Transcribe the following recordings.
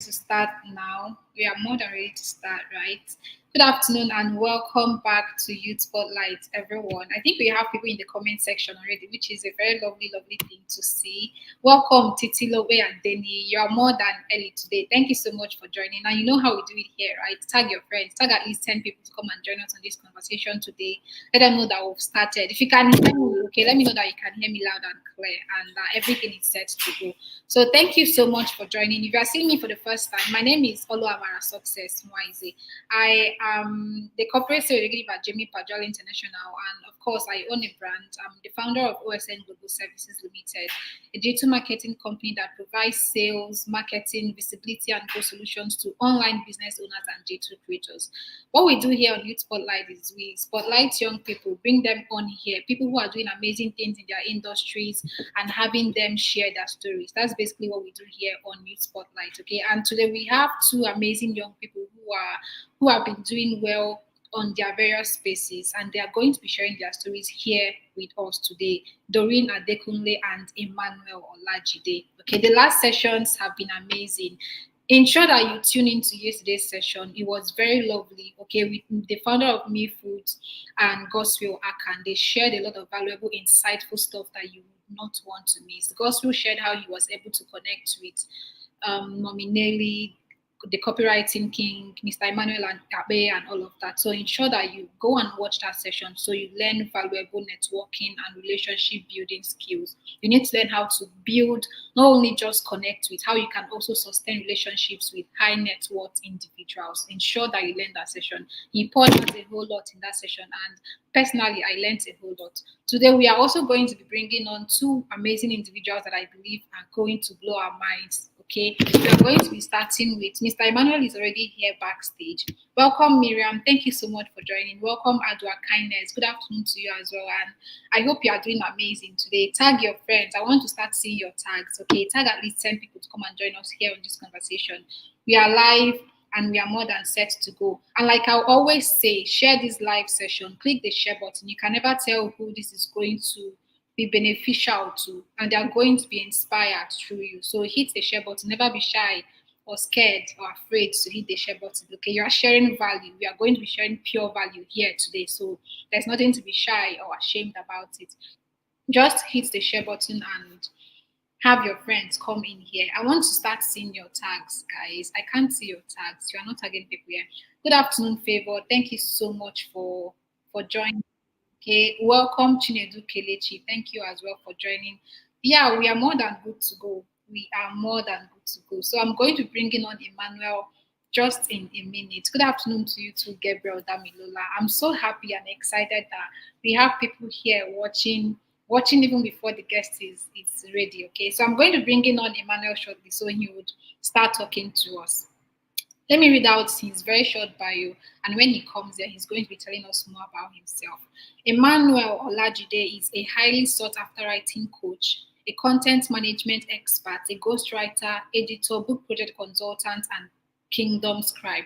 to start now. We are more than ready to start, right? Good afternoon and welcome back to Youth Spotlight, everyone. I think we have people in the comment section already, which is a very lovely, lovely thing to see. Welcome, Titi Lowe and Denny. You are more than early today. Thank you so much for joining. Now, you know how we do it here, right? Tag your friends, tag at least 10 people to come and join us on this conversation today. Let them know that we've started. If you can hear me, okay, let me know that you can hear me loud and clear and that everything is set to go. So thank you so much for joining. If you are seeing me for the first time, my name is Oluwamara Success Mwaize. I am the corporate executive at Jamie Pajal International, and of course, I own a brand. I'm the founder of OSN Global Services Limited, a digital marketing company that provides sales, marketing, visibility, and growth solutions to online business owners and digital creators. What we do here on Youth Spotlight is we spotlight young people, bring them on here, people who are doing amazing things in their industries, and having them share their stories. That's basically what we do here on Youth Spotlight. Okay, and today we have two amazing young people who have been doing well on their various spaces, and they are going to be sharing their stories here with us today. Doreen Adekunle and Emmanuel Olajide. Okay, the last sessions have been amazing. Ensure that you tune into yesterday's session. It was very lovely. Okay, with the founder of Me Foods and Goswill Akan, they shared a lot of valuable, insightful stuff that you would not want to miss. Goswill shared how he was able to connect with Mommy Nelly, the copywriting king, Mr. Emmanuel and Abe, and all of that. So ensure that you go and watch that session so you learn valuable networking and relationship building skills. You need to learn how to build, not only just connect with, how you can also sustain relationships with high net worth individuals. Ensure that you learn that session. He poured out a whole lot in that session, and personally, I learned a whole lot. Today, we are also going to be bringing on two amazing individuals that I believe are going to blow our minds. Okay, we are going to be starting with Mr. Emmanuel is already here backstage. Welcome, Miriam. Thank you so much for joining. Welcome, Adwa Kindness. Good afternoon to you as well. And I hope you are doing amazing today. Tag your friends. I want to start seeing your tags. Okay, tag at least 10 people to come and join us here on this conversation. We are live and we are more than set to go. And like I always say, share this live session. Click the share button. You can never tell who this is going to be beneficial to, and they are going to be inspired through you. So hit the share button. Never be shy or scared or afraid to hit the share button. Okay, you are sharing value. We are going to be sharing pure value here today. So there's nothing to be shy or ashamed about it. Just hit the share button and have your friends come in here. I want to start seeing your tags, guys. I can't see your tags. You are not tagging people here. Good afternoon, Favor. Thank you so much for joining. Okay, welcome Chinedu Kelechi. Thank you as well for joining. Yeah, we are more than good to go. We are more than good to go. So I'm going to bring in on Emmanuel just in a minute. Good afternoon to you too, Gabriel Damilola. I'm so happy and excited that we have people here watching even before the guest is ready. Okay, so I'm going to bring in on Emmanuel shortly so he would start talking to us. Let me read out his very short bio, and when he comes here, he's going to be telling us more about himself. Emmanuel Olajide is a highly sought after writing coach, a content management expert, a ghostwriter, editor, book project consultant, and kingdom scribe.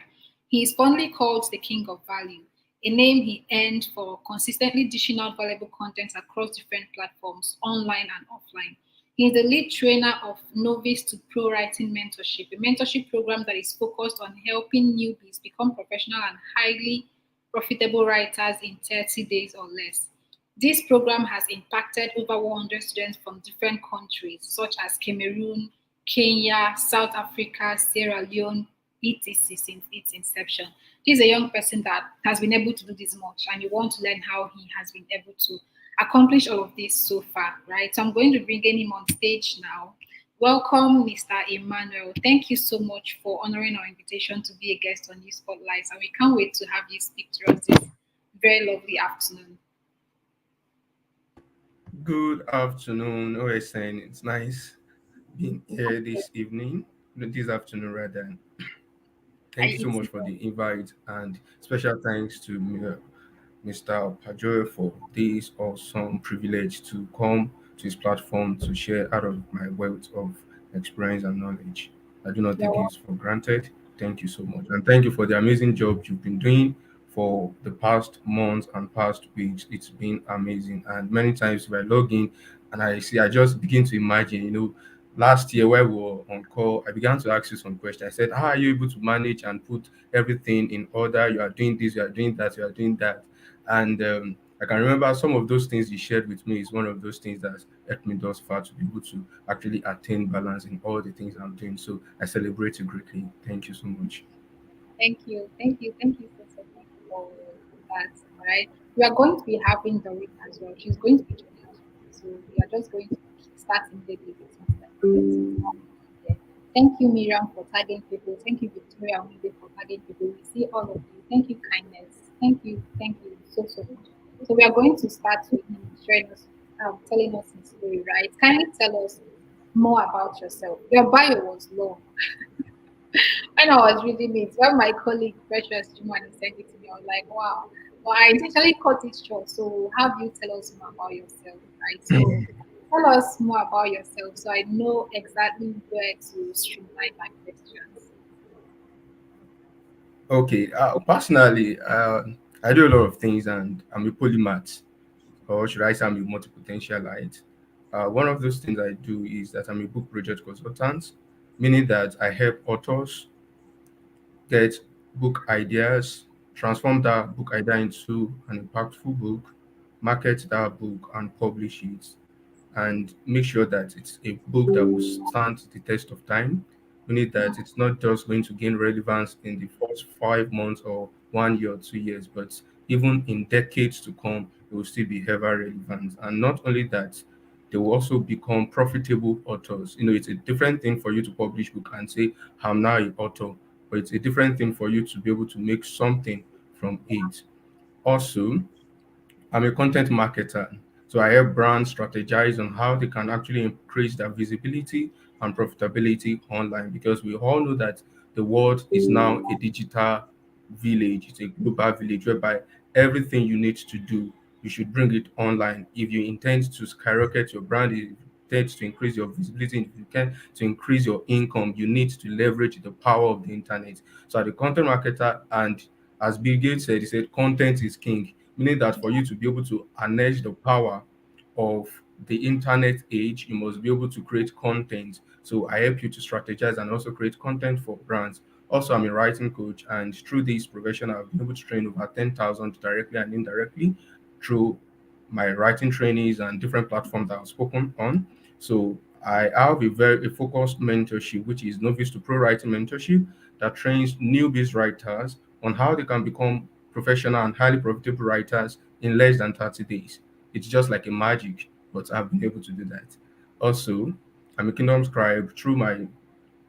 He is fondly called the King of Value, a name he earned for consistently dishing out valuable content across different platforms, online and offline. He is the lead trainer of Novice to Pro Writing Mentorship, a mentorship program that is focused on helping newbies become professional and highly profitable writers in 30 days or less. This program has impacted over 100 students from different countries, such as Cameroon, Kenya, South Africa, Sierra Leone, etc. since its inception. This is a young person that has been able to do this much, and you want to learn how he has been able to accomplish all of this so far, right? So I'm going to bring him on stage now. Welcome, Mr. Emmanuel. Thank you so much for honoring our invitation to be a guest on Youth Spotlights, and we can't wait to have you speak to us this very lovely afternoon. Good afternoon, OSN. It's nice being here this evening, no, this afternoon rather. Thank you so much for the invite, and special thanks to Mr. Pajoy for this awesome privilege to come to his platform to share out of my wealth of experience and knowledge. I do not take it for granted. Thank you so much. And thank you for the amazing job you've been doing for the past months and past weeks. It's been amazing. And many times if I log in and I see, I just begin to imagine, last year while we were on call, I began to ask you some questions. I said, how are you able to manage and put everything in order? You are doing this, you are doing that, you are doing that. And I can remember some of those things you shared with me is one of those things that helped me thus far to be able to actually attain balance in all the things I'm doing. So I celebrate you greatly. Thank you so much. So much for that. All right. We are going to be having Doreen as well. She's going to be joining us. So we are just going to start immediately with things like this. Yeah. Thank you, Miriam, for tagging people. Thank you, Victoria Winde, for tagging people. We see all of you. Thank you, kindness. Thank you so much. So we are going to start with him sharing us, telling us his story, right? Kindly tell us more about yourself. Your bio was long. When I was reading it, when my colleague Precious Jumani sent it to me, I was like, wow. But I intentionally cut it short. So have you tell us more about yourself, right? So tell us more about yourself so I know exactly where to streamline my questions. Okay, personally, I do a lot of things and I'm a polymath, or should I say I'm a multi-potentialite. One of those things I do is that I'm a book project consultant, meaning that I help authors get book ideas, transform that book idea into an impactful book, market that book, and publish it, and make sure that it's a book that will stand the test of time. We need that it's not just going to gain relevance in the first 5 months or 1 year or 2 years, but even in decades to come, it will still be ever relevant. And not only that, they will also become profitable authors. It's a different thing for you to publish book and say, I'm now an author, but it's a different thing for you to be able to make something from it. Also, I'm a content marketer. So I help brands strategize on how they can actually increase their visibility and profitability online because we all know that the world is now a digital village, it's a global village whereby everything you need to do, you should bring it online. If you intend to skyrocket your brand, if you intend to increase your visibility, if you can to increase your income, you need to leverage the power of the internet. So, as a content marketer, and as Bill Gates said, he said, content is king, meaning that for you to be able to harness the power of the internet age, you must be able to create content. So I help you to strategize and also create content for brands. Also, I'm a writing coach, and through this profession, I've been able to train over 10,000 directly and indirectly through my writing trainings and different platforms that I've spoken on. So I have a very focused mentorship, which is novice to pro writing mentorship, that trains newbies writers on how they can become professional and highly profitable writers in less than 30 days. It's just like a magic, but I've been able to do that. Also, I'm a kingdom scribe through my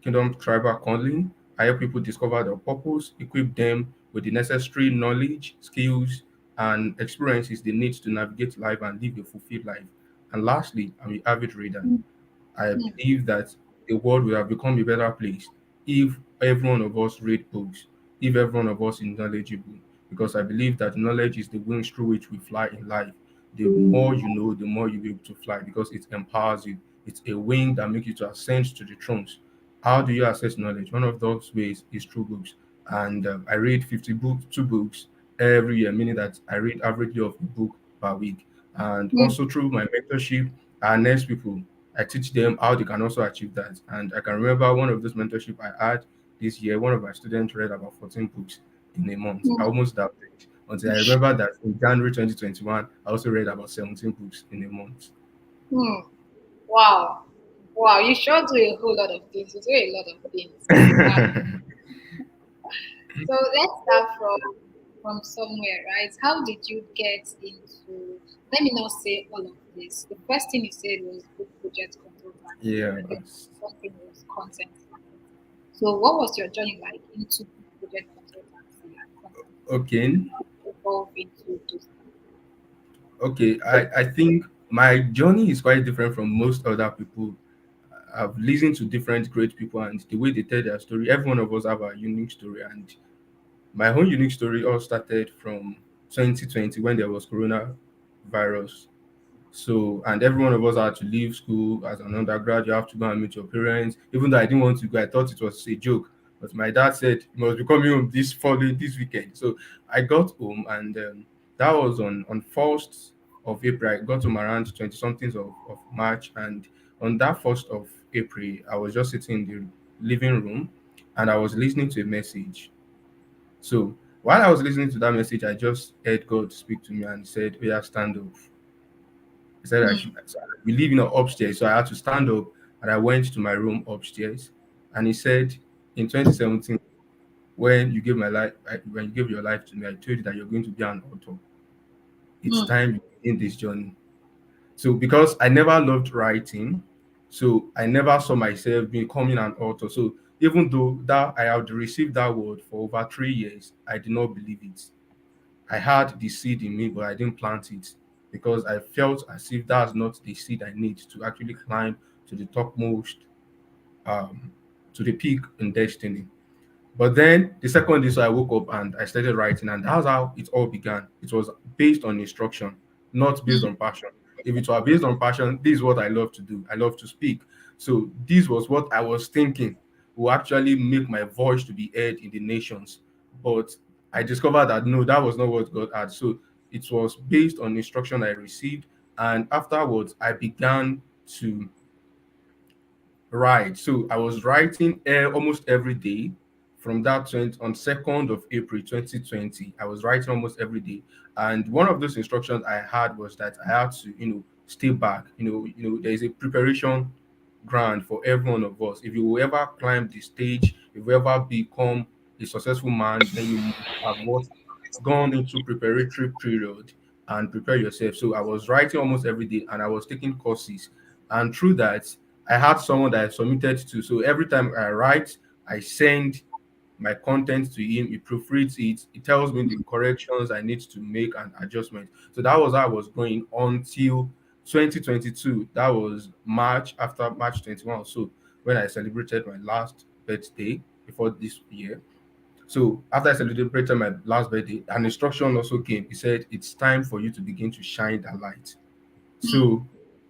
kingdom tribal calling. I help people discover their purpose, equip them with the necessary knowledge, skills, and experiences they need to navigate life and live a fulfilled life. And lastly, I'm an avid reader. Mm, I mm, believe that the world will have become a better place if every one of us read books, if every one of us is knowledgeable. Because I believe that knowledge is the wings through which we fly in life. The more you know, the more you'll be able to fly because it empowers you. It's a wing that makes you to ascend to the thrones. How do you access knowledge? One of those ways is through books. And I read 50 books, 2 books every year, meaning that I read averagely of a book per week. And mm, also through my mentorship, I next people I teach them how they can also achieve that. And I can remember one of those mentorship I had this year. One of my students read about 14 books in a month. I mm, almost doubted until I remember that in January 2021, I also read about 17 books in a month. mm. Wow. Wow, you sure do a whole lot of things. You do a lot of things. So let's start from somewhere, right? How did you get into? Let me not say all of this. The first thing you said was book project consultancy, Yeah. and then something was content marketing. So what was your journey like into book project consultancy and content marketing? Okay. How did you evolve into those things? Okay. I think my journey is quite different from most other people. I've listened to different great people and the way they tell their story. Every one of us have a unique story, and my own unique story all started from 2020 when there was coronavirus. So, and every one of us had to leave school as an undergrad. You have to go and meet your parents. Even though I didn't want to go, I thought it was a joke. But my dad said, you must be coming home this weekend. So I got home, and that was on 1st of April. I got home around 20 somethings of March. And on that 1st of April, I was just sitting in the living room and I was listening to a message. So while I was listening to that message, I just heard God speak to me and said, "Oh, yeah, stand up." He said I mm, should. So we live upstairs, so I had to stand up and I went to my room upstairs. And he said, in 2017, when you gave when you gave your life to me, I told you that you're going to be an author. It's mm, time you begin this journey. So because I never loved writing, so I never saw myself becoming an author. So even though that I had received that word for over 3 years, I did not believe it. I had the seed in me, but I didn't plant it because I felt as if that's not the seed I need to actually climb to the topmost, um, to the peak in destiny. But then the second day, so I woke up and I started writing, and that's how it all began. It was based on instruction, not based mm, on passion. If it were based on passion, this is what I love to do. I love to speak. So this was what I was thinking will actually make my voice to be heard in the nations. But I discovered that no, that was not what God had. So it was based on instruction I received, and afterwards I began to right. So I was writing almost every day from that 20, on 2nd of April 2020. I was writing almost every day. And one of those instructions I had was that I had to, stay back. There is a preparation ground for every one of us. If you will ever climb the stage, if you ever become a successful man, then you must have what gone into preparatory period and prepare yourself. So I was writing almost every day and I was taking courses. And through that, I had someone that I submitted to. So every time I write, I send my content to him. He proofreads it. He tells me the corrections I need to make and adjustments. So that was how I was going until 2022. That was March, after March 21. So when I celebrated my last birthday before this year. So after I celebrated my last birthday, an instruction also came. He said, "It's time for you to begin to shine that light." mm, So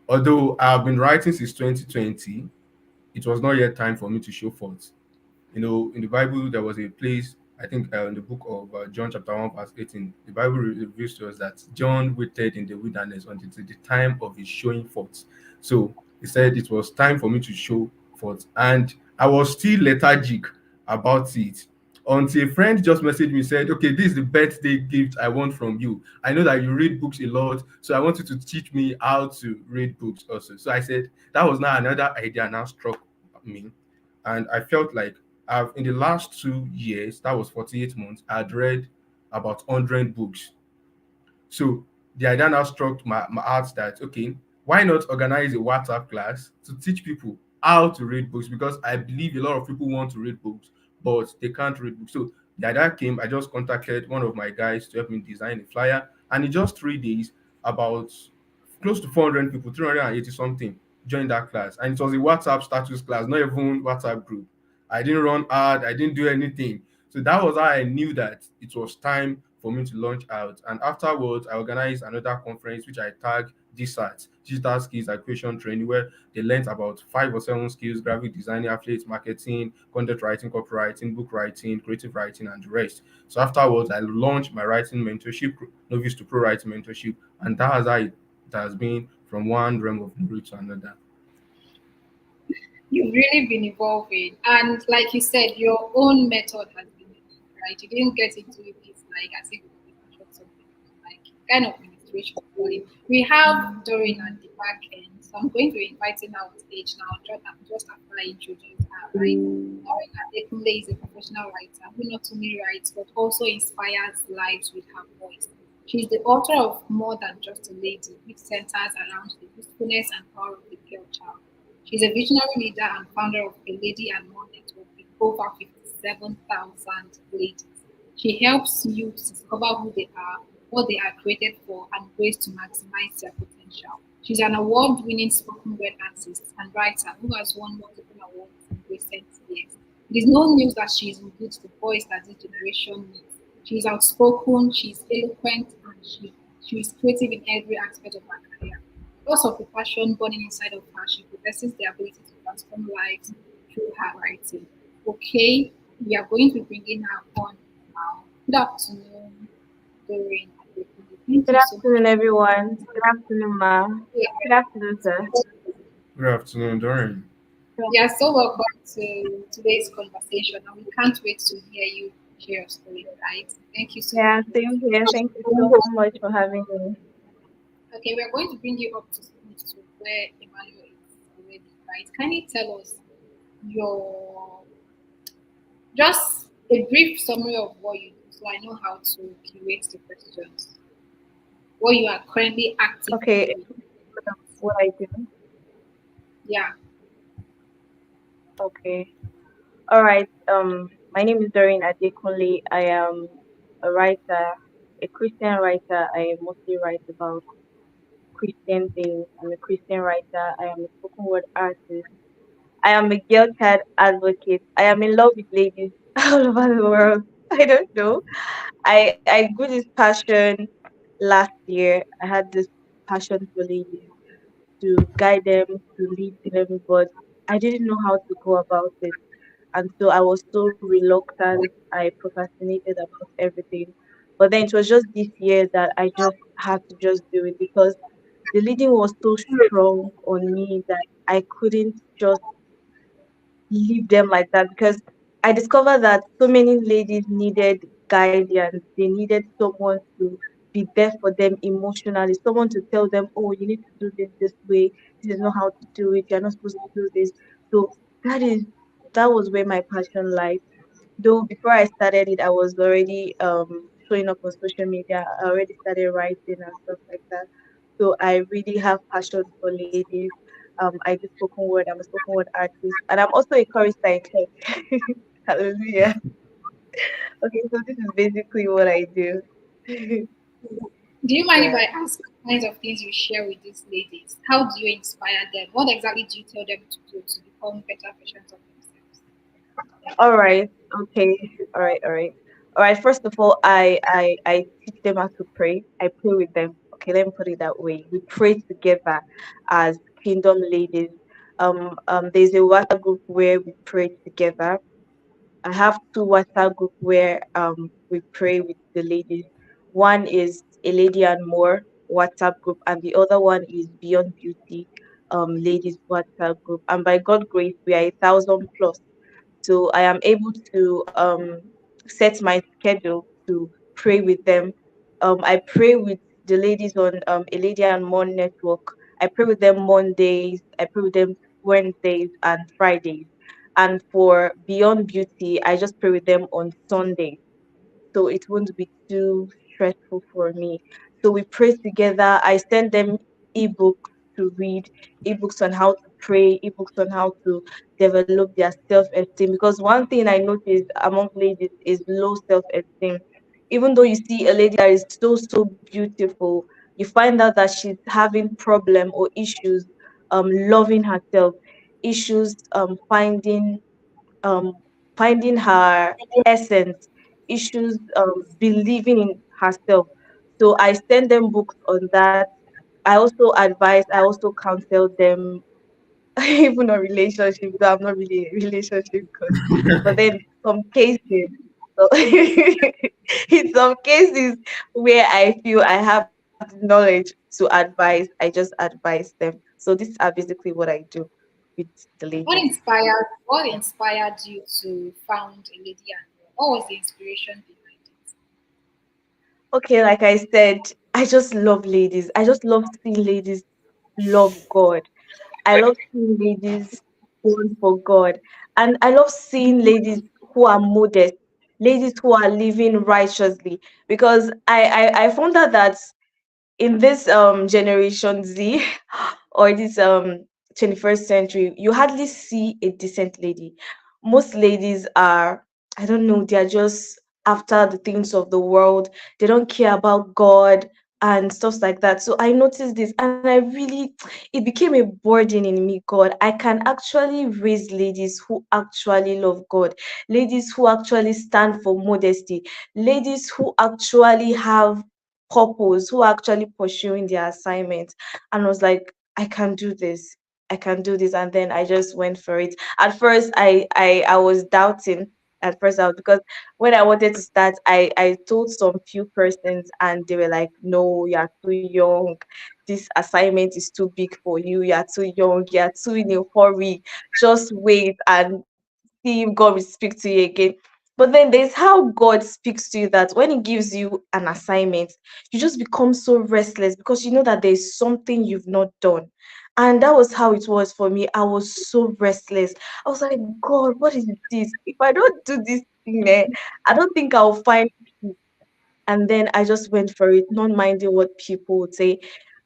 although I've been writing since 2020, it was not yet time for me to show forth. In the Bible, there was a place, I think, in the book of John, chapter 1, verse 18, the Bible reveals to us that John waited in the wilderness until the time of his showing forth. So he said it was time for me to show forth. And I was still lethargic about it until a friend just messaged me, said, "Okay, this is the birthday gift I want from you. I know that you read books a lot, so I want you to teach me how to read books also." So I said, that was now another idea now struck me. And I felt like in the last 2 years, that was 48 months, I had read about 100 books. So the idea now struck my heart that, okay, why not organize a WhatsApp class to teach people how to read books? Because I believe a lot of people want to read books, but they can't read books. So the idea came, I just contacted one of my guys to help me design a flyer. And in just 3 days, about close to 400 people, 380 something, joined that class. And it was a WhatsApp status class, not even WhatsApp group. I didn't run ad, I didn't do anything. So that was how I knew that it was time for me to launch out. And afterwards, I organized another conference which I tagged DSAT, Digital Skills Acquisition Training, where they learned about 5 or 7 skills: graphic designing, affiliate marketing, content writing, copywriting, book writing, creative writing, and the rest. So afterwards, I launched my writing mentorship, Novice to Pro Writing Mentorship, and that has how it has been from one realm of glory to another. You've really been evolving. And like you said, your own method has been unique, right? You didn't get into it like as if it was something like kind of administration. Really. We have Doreen at the back end. So I'm going to invite her now on stage now, just after I introduce her, right? Doreen Adekunle is a professional writer who not only writes but also inspires lives with her voice. She's the author of More Than Just a Lady, which centers around the usefulness and power of the girl child. She's a visionary leader and founder of a Lady and More Network with over 57,000 ladies. She helps youth discover who they are, what they are created for, and ways to maximize their potential. She's an award winning spoken word artist and writer who has won multiple awards in recent years. It is no news that she is indeed the voice that this generation needs. She is outspoken, she is eloquent, and she is creative in every aspect of her career. Because of the passion burning inside of her, she possesses the ability to transform lives through her writing. Okay, we are going to bring in her on now. Good afternoon, Doreen. Thank Good you so much. afternoon, everyone. Good afternoon, Ma. Yeah, Good afternoon, sir. Good afternoon, Doreen. You are so welcome to today's conversation, and we can't wait to hear you share your story, right? Thank you so Yeah, much. same here. Thank you so much for having me. Okay, we are going to bring you up to speed to where Emmanuel is already, right? Can you tell us your just a brief summary of what you do so I know how to curate the questions? What you are currently actively Okay, doing? what I do. Yeah. Okay. All right. My name is Doreen Adekunle. I am a writer, a Christian writer. I mostly write about Christian things. I'm a Christian writer. I am a spoken word artist. I am a girl child advocate. I am in love with ladies all over the world. I don't know. I grew this passion last year. I had this passion for ladies to guide them, to lead them, but I didn't know how to go about it. And so I was so reluctant. I procrastinated about everything. But then it was just this year that I just had to just do it because the leading was so strong on me that I couldn't just leave them like that because I discovered that so many ladies needed guidance. They needed someone to be there for them emotionally, someone to tell them, oh, you need to do this way. This is not how to do it. You're not supposed to do this. So that was where my passion lies. Though before I started it, I was already showing up on social media. I already started writing and stuff like that. So I really have passion for ladies. I do spoken word. I'm a spoken word artist, and I'm also a chorister in church. Hallelujah. Okay, so this is basically what I do. Do you mind if Yeah. I ask what kinds of things you share with these ladies? How do you inspire them? What exactly do you tell them to do to become better versions of themselves? All right. Okay. All right. All right. All right. First of all, I teach them how to pray. I pray with them. Okay, let me put it that way. We pray together as kingdom ladies. There's a WhatsApp group where we pray together. I have two WhatsApp group where we pray with the ladies. One is a lady and more WhatsApp group, and the other one is Beyond Beauty ladies WhatsApp group. And by God grace, we are 1,000 plus. So I am able to set my schedule to pray with them. I pray with the ladies on a lady and more network. I pray with them Mondays. I pray with them Wednesdays and Fridays. And for Beyond Beauty, I just pray with them on Sunday so it won't be too stressful for me. So we pray together. I send them ebooks to read, ebooks on how to pray, ebooks on how to develop their self-esteem. Because one thing I noticed among ladies is low self-esteem. Even though you see a lady that is so beautiful, you find out that she's having problem or issues loving herself, issues um finding her essence, issues believing in herself. So I send them books on that. I also advise, I also counsel them even on relationship, though I'm not really a relationship coach. But then some cases, so in some cases where I feel I have the knowledge to advise, I just advise them. So these are basically what I do with the ladies. What inspired you to found a lady and what was the inspiration behind it? Okay, like I said, I just love ladies. I just love seeing ladies love God. I love seeing ladies born for God. And I love seeing ladies who are modest, ladies who are living righteously. Because I found out that in this generation Z or this 21st century, you hardly see a decent lady. Most ladies are, I don't know, they are just after the things of the world. They don't care about God and stuff like that. So I noticed this and I really, it became a burden in me. God, I can actually raise ladies who actually love God, ladies who actually stand for modesty, ladies who actually have purpose, who are actually pursuing their assignment. And I was like, I can do this. I can do this. And then I just went for it. At first I was doubting. at first out, because when I wanted to start, I told some few persons and they were like, no, you're too young. This assignment is too big for you. You're too young. You're too in a hurry. Just wait and see if God will speak to you again. But then there's how God speaks to you, that when He gives you an assignment, you just become so restless because you know that there's something you've not done. And that was how it was for me. I was so restless. I was like, God, what is this? If I don't do this thing, I don't think I'll find peace. And then I just went for it, not minding what people would say.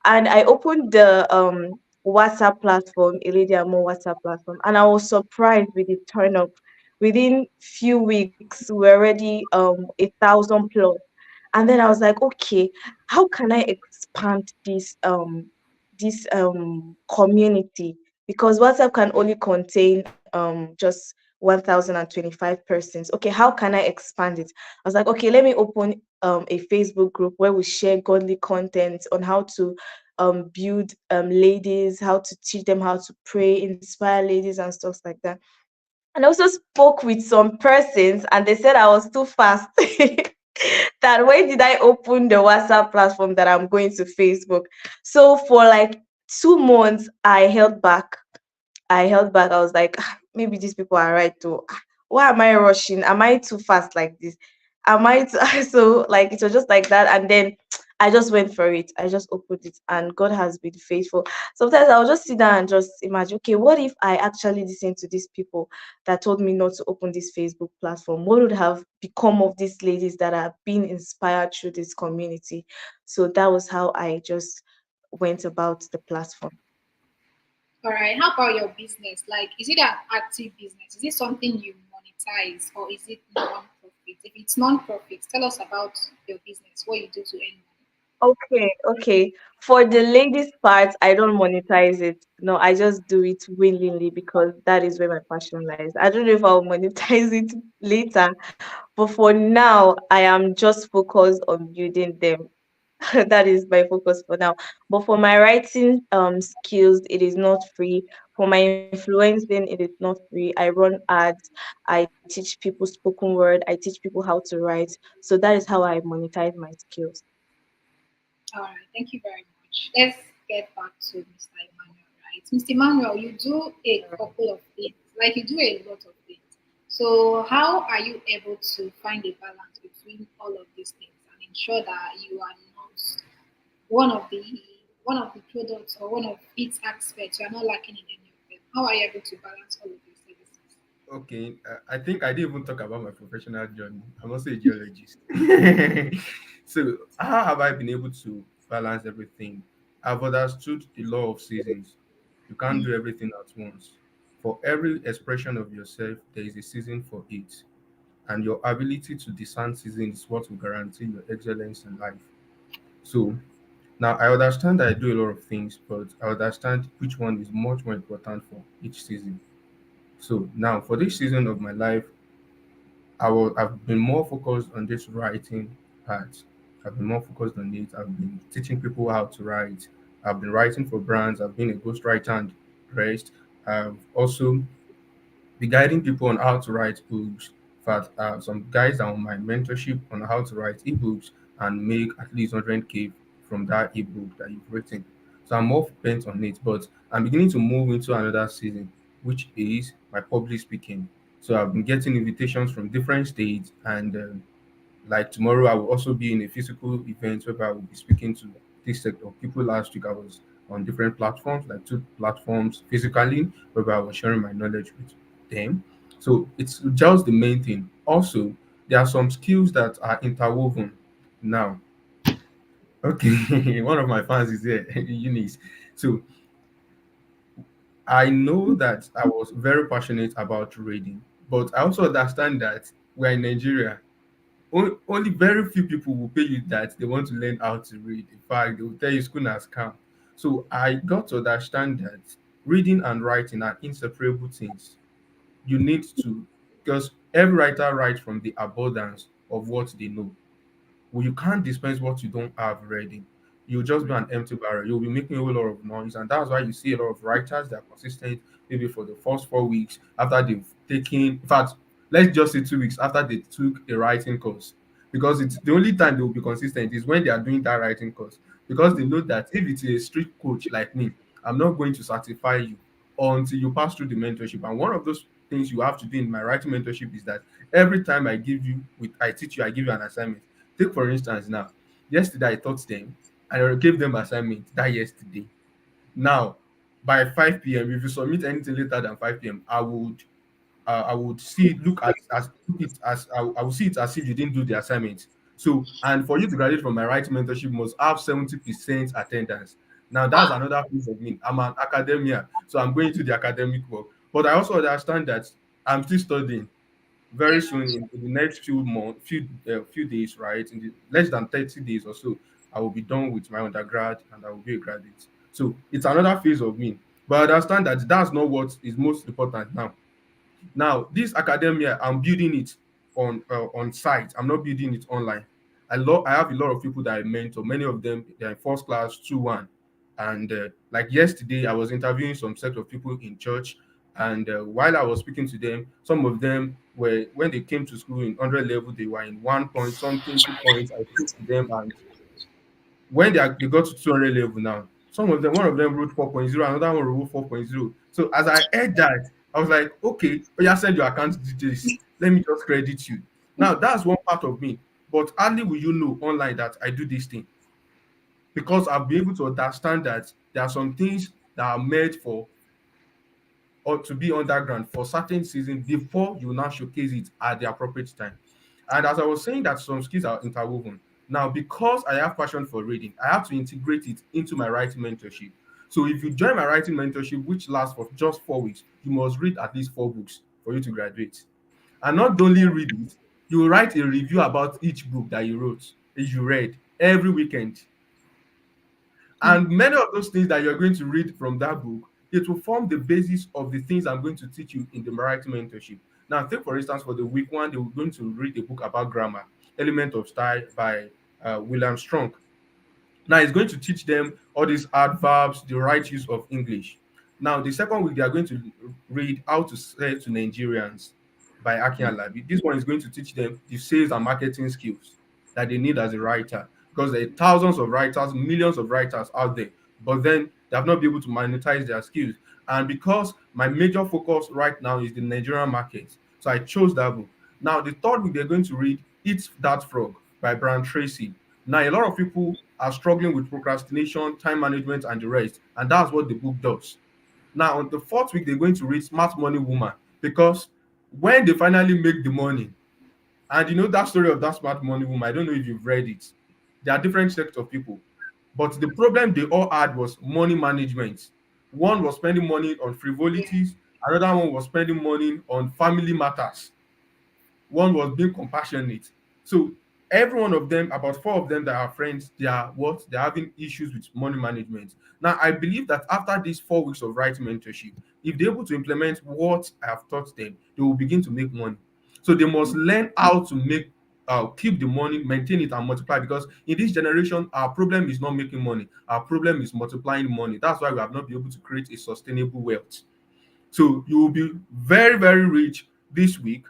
And I opened the WhatsApp platform, a lady Amo WhatsApp platform, and I was surprised with the turn up. Within few weeks, we're already 1,000 plus. And then I was like, okay, how can I expand this community? Because WhatsApp can only contain just 1,025 persons. Okay, how can I expand it? I was like, okay, let me open a Facebook group where we share godly content on how to build ladies, how to teach them how to pray, inspire ladies, and stuff like that. And I also spoke with some persons, and they said I was too fast. That when did I open the WhatsApp platform that I'm going to Facebook? So for like 2 months, I held back. I was like, "Ah, maybe these people are right too. Ah, why am I rushing? Am I too fast like this? Am I too-" so like it was just like that, and then I just went for it. I just opened it, and God has been faithful. Sometimes I'll just sit down and just imagine, okay, what if I actually listened to these people that told me not to open this Facebook platform? What would have become of these ladies that are being inspired through this community? So that was how I just went about the platform. All right. How about your business? Like, is it an active business? Is it something you monetize or is it non-profit? If it's non-profit, tell us about your business, what you do to earn Okay. For the ladies part, I don't monetize it. No, I just do it willingly because that is where my passion lies. I don't know if I'll monetize it later, but for now, I am just focused on building them. That is my focus for now. But for my writing skills, it is not free. For my influencing, it is not free. I run ads. I teach people spoken word. I teach people how to write. So that is how I monetize my skills. money? All right. Thank you very much. Let's get back to Mr. Emmanuel, right? Mr. Emmanuel, you do a couple of things. Like, you do a lot of things. So, how are you able to find a balance between all of these things and ensure that you are not one of the one of the products or one of its aspects, you are not lacking in any of them? How are you able to balance all of these services? Okay, I think I didn't even talk about my professional journey. I'm also a geologist. So, how have I been able to balance everything? I've understood the law of seasons. You can't do everything at once. For every expression of yourself, there is a season for it. And your ability to discern seasons is what will guarantee your excellence in life. So, now I understand that I do a lot of things, but I understand which one is much more important for each season. So, now for this season of my life, I've been more focused on this writing part. I've been more focused on it. I've been teaching people how to write. I've been writing for brands. I've been a ghostwriter and rest. I've also been guiding people on how to write books. In fact, some guys are on my mentorship on how to write ebooks and make at least 100K from that ebook that you've written. So I'm more bent on it, but I'm beginning to move into another season, which is my public speaking. So I've been getting invitations from different states, and like tomorrow, I will also be in a physical event where I will be speaking to this set of people. Last week, I was on different platforms, like two platforms physically, where I was sharing my knowledge with them. So it's just the main thing. Also, there are some skills that are interwoven now. Okay, one of my fans is here, Eunice. So I know that I was very passionate about reading, but I also understand that we're in Nigeria. Only very few people will pay you that they want to learn how to read. In fact, they will tell you school has come. So I got to understand that reading and writing are inseparable things. You need to, because every writer writes from the abundance of what they know. Well, you can't dispense what you don't have ready. You'll just be an empty barrel. You'll be making a whole lot of noise. And that's why you see a lot of writers that are consistent maybe for the first 4 weeks after they've taken, in fact, let's just say 2 weeks after they took a writing course, because it's the only time they will be consistent is when they are doing that writing course, because they know that if it's a strict coach like me, I'm not going to certify you until you pass through the mentorship. And one of those things you have to do in my writing mentorship is that every time I teach you, I give you an assignment. Take for instance now, yesterday I taught them and I gave them assignment that yesterday. Now, by 5 p.m., if you submit anything later than 5 p.m., I would see it, look at as look it as I would see it as if you didn't do the assignment. So, and for you to graduate from my writing mentorship, you must have 70% attendance. Now, that's another piece of me. I'm an academia, so I'm going to the academic work. But I also understand that I'm still studying. Very Yeah. soon, in the next few months, few days, right, in the less than 30 days or so, I will be done with my undergrad and I will be a graduate. So it's another phase of me. But I understand that that's not what is most important now. Now, this academia, I'm building it on site. I'm not building it online. I have a lot of people that I mentor. Many of them they're in first class, 2-1, and like yesterday, I was interviewing some set of people in church, and while I was speaking to them, some of them were when they came to school in 100 level, they were in 1 point something, 2 points. I spoke to them, and when they got to 200 level now, some of them, one of them wrote 4.0, another one wrote 4.0. So as I heard that, I was like, okay, oh yeah, send your account details. Let me just credit you. Now that's one part of me. But hardly will you know online that I do this thing, because I'll be able to understand that there are some things that are made for or to be underground for certain season before you now showcase it at the appropriate time. And as I was saying that some skills are interwoven. Now, because I have passion for reading, I have to integrate it into my writing mentorship. So if you join my writing mentorship, which lasts for just 4 weeks, you must read at least 4 books for you to graduate. And not only read it, you will write a review about each book that you wrote, that you read every weekend. Hmm. And many of those things that you're going to read from that book, it will form the basis of the things I'm going to teach you in the writing mentorship. Now, take for instance, for the week one, they were going to read a book about grammar, Element of Style by William Strong. Now it's going to teach them all these adverbs, the right use of English. Now the second week they are going to read How to Sell to Nigerians by Akin Alabi. This one is going to teach them the sales and marketing skills that they need as a writer, because there are thousands of writers, millions of writers out there, but then they have not been able to monetize their skills. And because my major focus right now is the Nigerian market, so I chose that book. Now the third week they're going to read Eat That Frog by Brian Tracy. Now, a lot of people are struggling with procrastination, time management, and the rest, and that's what the book does. Now, on the fourth week, they're going to read Smart Money Woman, because when they finally make the money, and you know that story of that smart money woman, I don't know if you've read it. There are different sects of people, but the problem they all had was money management. One was spending money on frivolities, another one was spending money on family matters, one was being compassionate. So every one of them, about four of them that are friends, they are what? They're having issues with money management. Now, I believe that after these 4 weeks of writing mentorship, if they're able to implement what I have taught them, they will begin to make money. So they must learn how to make keep the money, maintain it, and multiply. Because in this generation, our problem is not making money. Our problem is multiplying money. That's why we have not been able to create a sustainable wealth. So you will be very, very rich this week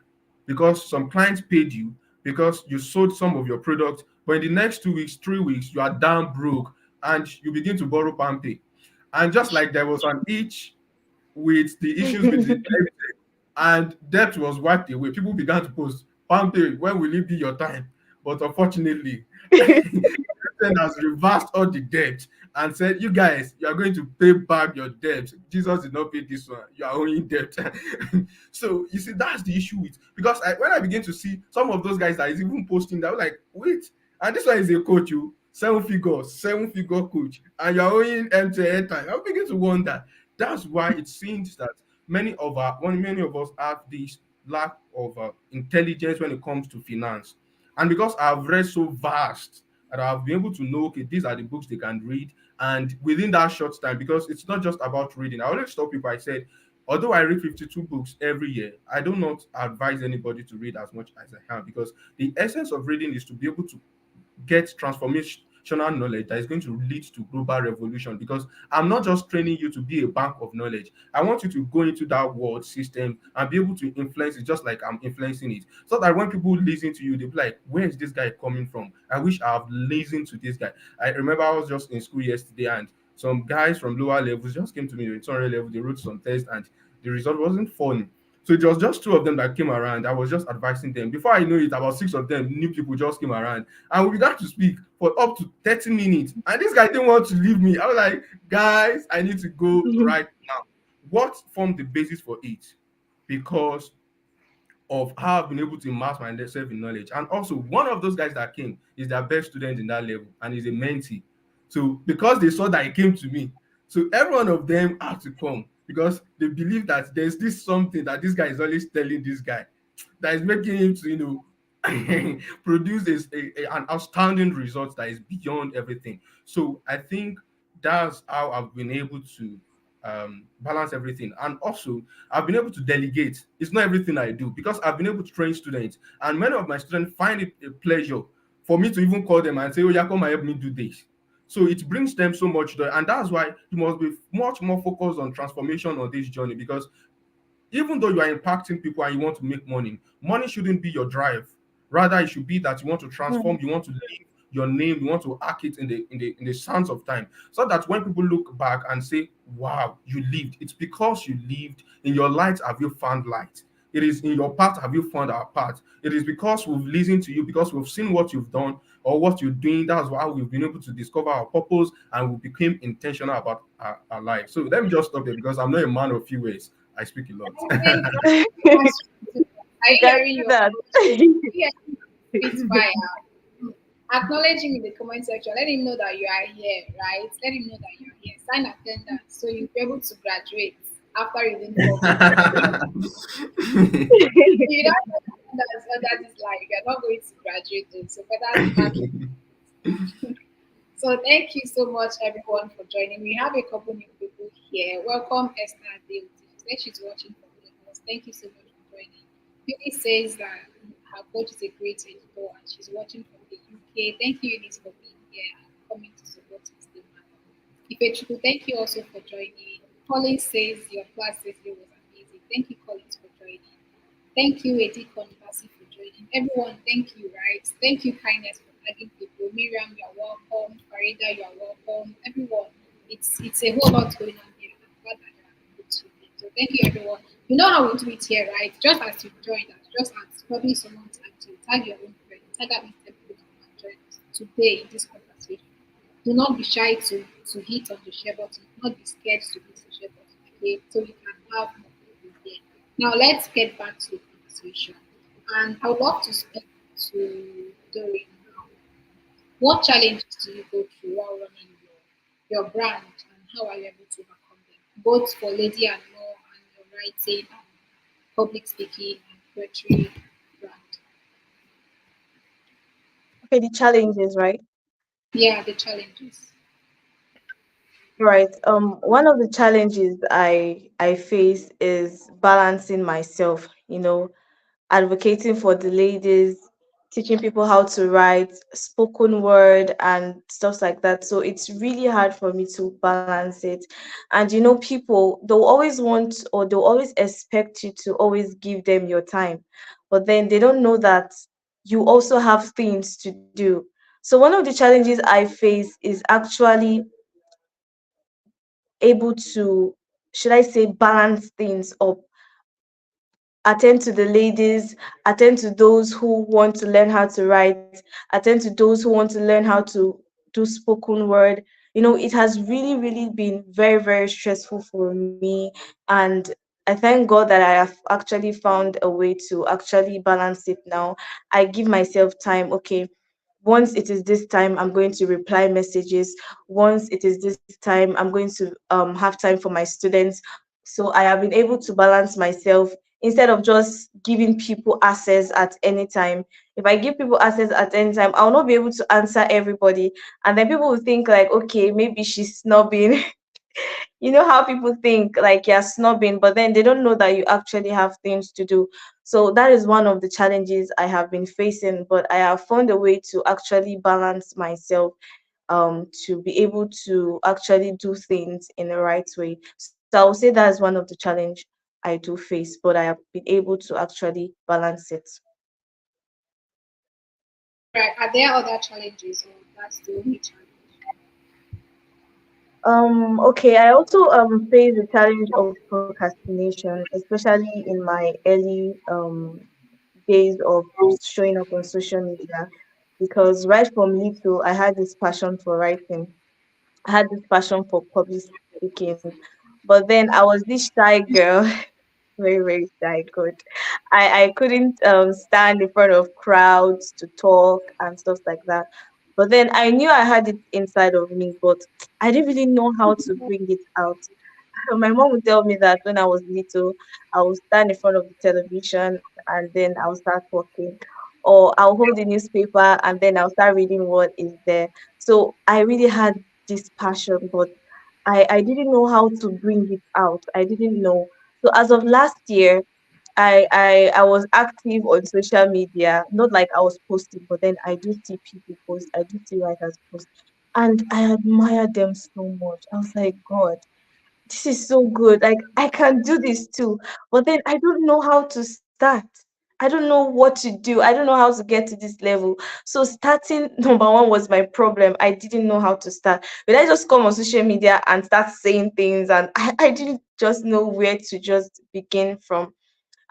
because some clients paid you, because you sold some of your products. But in the next 2 weeks, 3 weeks, you are down broke and you begin to borrow Pampe. And just like there was an itch with the issues with the and debt was wiped away, people began to post, Pampe, when will it be your time? But unfortunately, Christian has reversed all the debt and said, you guys, you are going to pay back your debt. Jesus did not pay this one. You are owing debt. So you see, that's the issue with, because when I begin to see some of those guys that is even posting that, I was like, wait, and this one is a coach, you 7 figure coach, and you're owing empty airtime. I begin to wonder. That's why it seems that many of us have this lack of intelligence when it comes to finance. And because I've read so vast, and I've been able to know, okay, these are the books they can read. And within that short time, because it's not just about reading. I always tell people, I said, although I read 52 books every year, I do not advise anybody to read as much as I can, because the essence of reading is to be able to get transactional knowledge that is going to lead to global revolution, because I'm not just training you to be a bank of knowledge. I want you to go into that world system and be able to influence it just like I'm influencing it. So that when people listen to you, they'll be like, where is this guy coming from? I wish I have listened to this guy. I remember I was just in school yesterday, and some guys from lower levels just came to me, the 200 level, they wrote some tests and the result wasn't funny. So it was just two of them that came around. I was just advising them. Before I know it, about six of them, new people just came around. And we began to speak for up to 30 minutes. And this guy didn't want to leave me. I was like, guys, I need to go right now. What formed the basis for it? Because of how I've been able to immerse myself in knowledge. And also, one of those guys that came is their best student in that level and is a mentee. So, because they saw that he came to me, so every one of them had to come because they believe that there's this something that this guy is always telling this guy that is making him to, produce an outstanding result that is beyond everything. So, I think that's how I've been able to balance everything. And also, I've been able to delegate. It's not everything I do because I've been able to train students, and many of my students find it a pleasure for me to even call them and say, "Oh, yeah, come and help me do this." So it brings them so much joy, and that's why you must be much more focused on transformation on this journey, because even though you are impacting people and you want to make money, money shouldn't be your drive. Rather, it should be that you want to transform, you want to leave your name, you want to arc it in the sands of time, so that when people look back and say, "Wow, you lived," it's because you lived. In your light have you found light. It is in your path have you found our path. It is because we've listened to you, because we've seen what you've done or what you're doing. That's why we've been able to discover our purpose and we became intentional about our life. So let me just stop there because I'm not a man of few ways. I speak a lot. Thank you. I You can hearing do your that. yeah, spitfire. Acknowledge him in the comment section. Let him know that you are here, right? Let him know that you're here. Sign attendance so you'll be able to graduate after reading 4 months. If you don't have attendance, that is like you're not going to graduate. So better mark it. So thank you so much everyone for joining. We have a couple new people here. Welcome Esther Dale. She she's watching from Lagos. Thank you so much for joining. Beauty says that her coach is a great editor and she's watching from the UK. Thank you, Eunice, for being here and coming to support us. Ifechukwu, thank you also for joining. Colin says your class yesterday was amazing. Thank you, Collins, for joining. Thank you, Edikon Basi, for joining. Everyone, thank you, right? Thank you, Kindness, for tagging people. Miriam, you're welcome. Farida, you're welcome. Everyone, it's a whole lot going on here. I'm glad that you're able to be. So thank you, everyone. You know how we do it here, right? Just as you joined us, just as probably someone tagged you, tag your own friend, tag at least 10 people to join us today in this conversation. Do not be shy to hit on the share button. Do not be scared to hit the share button. Okay, so we can have more people here. Now let's get back to the conversation. And I would love to speak to Doreen now. What challenges do you go through while running your brand, and how are you able to overcome them? Both for Lady and More and your writing and public speaking and poetry brand. Okay, the challenges, right? Yeah, the challenges. Right. One of the challenges I face is balancing myself, advocating for the ladies, teaching people how to write spoken word and stuff like that. So it's really hard for me to balance it. And people, they'll always want or they'll always expect you to always give them your time. But then they don't know that you also have things to do. So one of the challenges I face is actually able to, should I say, balance things up, attend to the ladies, attend to those who want to learn how to write, attend to those who want to learn how to do spoken word. It has really, really been very, very stressful for me. And I thank God that I have actually found a way to actually balance it now. I give myself time. Okay, once it is this time, I'm going to reply messages. Once it is this time, I'm going to have time for my students. So I have been able to balance myself instead of just giving people access at any time. If I give people access at any time, I'll not be able to answer everybody. And then people will think like, okay, maybe she's snobbing. You know how people think like you're snobbing, but then they don't know that you actually have things to do. So that is one of the challenges I have been facing, but I have found a way to actually balance myself. to be able to actually do things in the right way. So I would say that's one of the challenge I do face, but I have been able to actually balance it. Right. Are there other challenges, or that's the only challenge? Okay, I also face the challenge of procrastination, especially in my early days of showing up on social media, because right from little I had this passion for writing. I had this passion for public speaking, but then I was this shy girl, very, very shy. Good. I couldn't stand in front of crowds to talk and stuff like that. But then I knew I had it inside of me, but I didn't really know how to bring it out. My mom would tell me that when I was little, I would stand in front of the television and then I'll start talking. Or I'll hold the newspaper and then I'll start reading what is there. So I really had this passion, but I didn't know how to bring it out. I didn't know. So as of last year, I was active on social media, not like I was posting, but then I do see people post, I do see writers post, and I admire them so much. I was like, God, this is so good. Like I can do this too. But then I don't know how to start. I don't know what to do. I don't know how to get to this level. So starting number one was my problem. I didn't know how to start. But I just come on social media and start saying things and I didn't just know where to just begin from.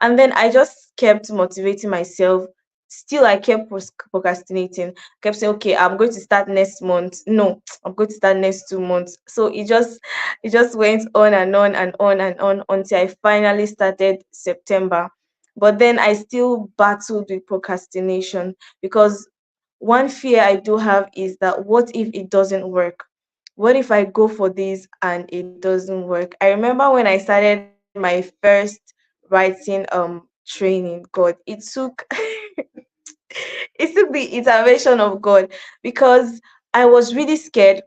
And then I just kept motivating myself. Still, I kept procrastinating. Kept saying, "Okay, I'm going to start next month. No, I'm going to start next 2 months." So it just went on and on and on and on until I finally started September. But then I still battled with procrastination because one fear I do have is that what if it doesn't work? What if I go for this and it doesn't work? I remember when I started my first writing training, God, it took it took the intervention of God because I was really scared.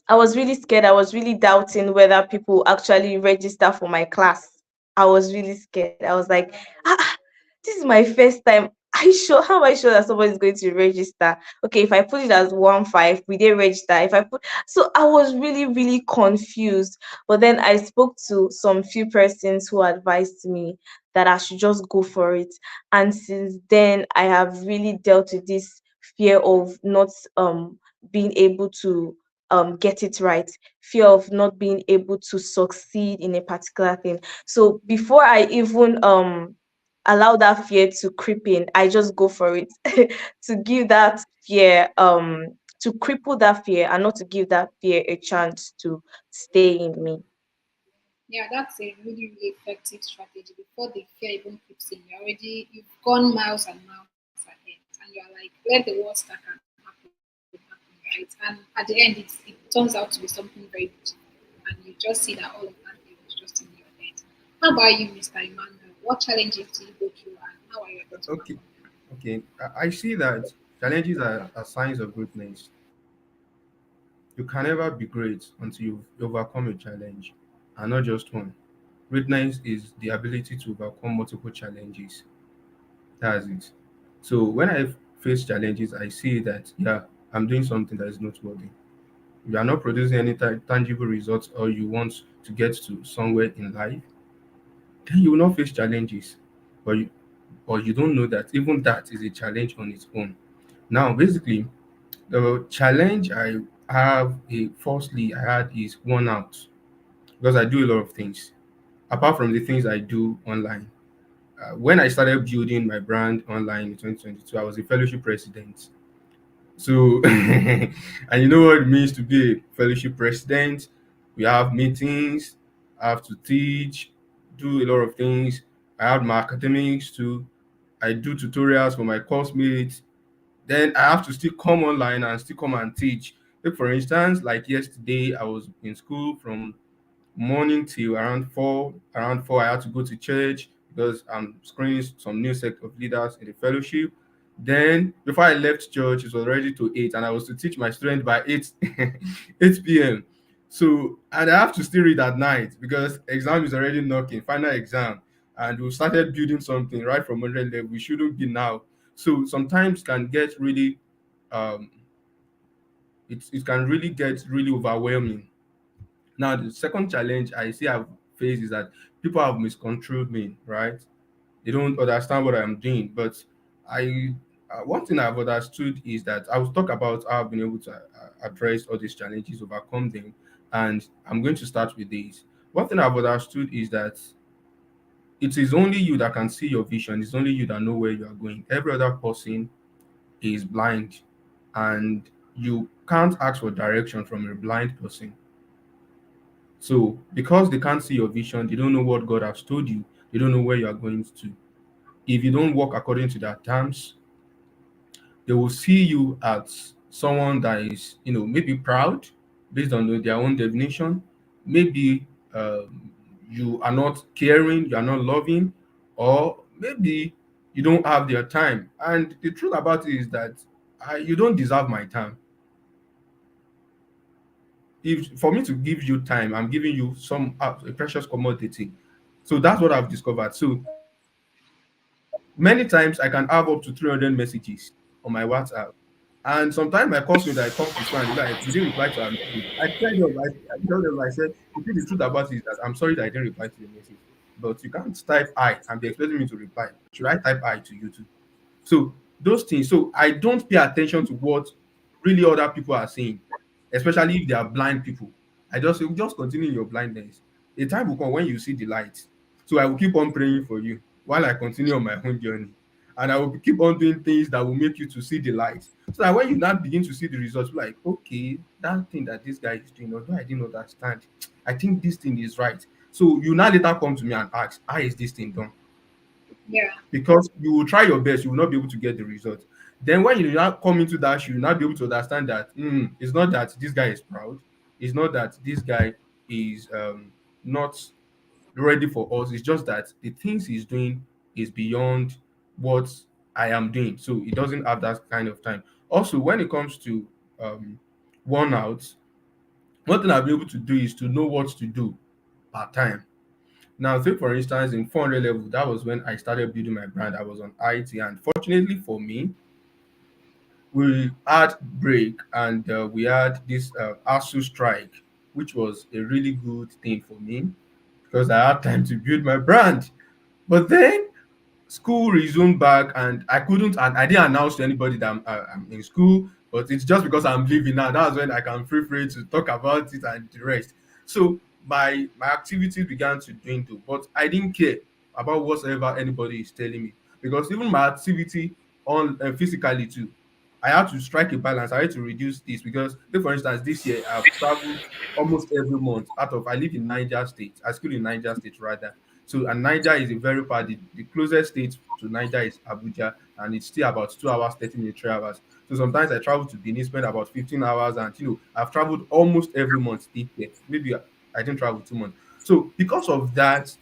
I was really scared. I was really doubting whether people actually register for my class. I was really scared. I was like, this is my first time. Are you sure? How am I sure that somebody is going to register? Okay, if I put it as 1 5, we did register. If I put so I was really, really confused. But then I spoke to some few persons who advised me that I should just go for it. And since then I have really dealt with this fear of not being able to get it right, fear of not being able to succeed in a particular thing. So before I even allow that fear to creep in, I just go for it to give that fear to cripple that fear and not to give that fear a chance to stay in me. Yeah, that's a really, really effective strategy. Before the fear even creeps in, you've gone miles and miles ahead, and you're like, let the worst that can happen, right? And at the end, it turns out to be something very beautiful, and you just see that all of that thing was just in your head. How about you, Mr. Emmanuel? What challenges do you go through, and how are you able to Okay, overcome them? okay. I see that challenges are signs of greatness. You can never be great until you've overcome a challenge, and not just one. Greatness is the ability to overcome multiple challenges. That's it. So when I face challenges, I see that yeah, I'm doing something that is noteworthy. You are not producing any tangible results, or you want to get to somewhere in life, then you will not face challenges. But you, or you don't know that even that is a challenge on its own. Now, basically, the challenge I have, firstly, I had is one out because I do a lot of things apart from the things I do online. When I started building my brand online in 2022, I was a fellowship president. So, and you know what it means to be a fellowship president. We have meetings, I have to teach, do a lot of things. I have my academics too. I do tutorials for my course mates. Then I have to still come online and still come and teach. Take for instance, like yesterday, I was in school from morning till around 4 I had to go to church because I'm screening some new set of leaders in the fellowship. Then before I left church, it was already to 8 and I was to teach my student by 8 8 p.m. So and I have to still read at night because exam is already knocking, final exam. And we started building something right from 100 level. We shouldn't be now. So sometimes can get really um it can really get really overwhelming. Now, the second challenge I see I've faced is that people have misconstrued me, right? They don't understand what I'm doing. But I, one thing I've understood is that I will talk about how I've been able to address all these challenges, overcome them, and I'm going to start with this. One thing I've understood is that it is only you that can see your vision. It's only you that know where you are going. Every other person is blind, and you can't ask for direction from a blind person. So, because they can't see your vision, they don't know what God has told you, they don't know where you are going to. If you don't walk according to their terms, they will see you as someone that is, maybe proud based on their own definition. Maybe you are not caring, you are not loving, or maybe you don't have their time. And the truth about it is that you don't deserve my time. If for me to give you time, I'm giving you some a precious commodity. So that's what I've discovered. So many times I can have up to 300 messages on my WhatsApp. And sometimes my classmate that I talk to and like, you didn't reply to our message. I tell them, I said, the truth about it is that I'm sorry that I didn't reply to your message. But you can't type I and be expecting me to reply. Should I type I to you too? So those things. So I don't pay attention to what really other people are saying, especially if they are blind people. I just say, just continue in your blindness. A time will come when you see the light. So I will keep on praying for you while I continue on my own journey. And I will keep on doing things that will make you to see the light. So that when you now begin to see the results, like, okay, that thing that this guy is doing, although I didn't understand, I think this thing is right. So you now later come to me and ask, how is this thing done? Yeah. Because you will try your best, you will not be able to get the result. Then when you now come into that, you will not be able to understand that it's not that this guy is proud, it's not that this guy is not ready for us. It's just that the things he's doing is beyond what I am doing. So he doesn't have that kind of time. Also, when it comes to um, one out, one thing I'll be able to do is to know what to do per time. Now, say for instance, in 400 level, that was when I started building my brand. I was on IT, and fortunately for me, we had break and we had this ASU strike, which was a really good thing for me because I had time to build my brand. But then school resumed back and I didn't announce to anybody that I'm in school, but it's just because I'm leaving now. That's when I can feel free to talk about it and the rest. So my activities began to dwindle, but I didn't care about whatsoever anybody is telling me because even my activity on physically too, I had to strike a balance. I had to reduce this because, say for instance, this year I've traveled almost every month. I live in Niger State. I school in Niger State rather. So, and Niger is a very far. The closest state to Niger is Abuja, and it's still about 2 hours, 30 minutes, 3 hours. So sometimes I travel to Benin, spend about 15 hours, and I've traveled almost every month this year. Maybe I didn't travel 2 months. So because of that,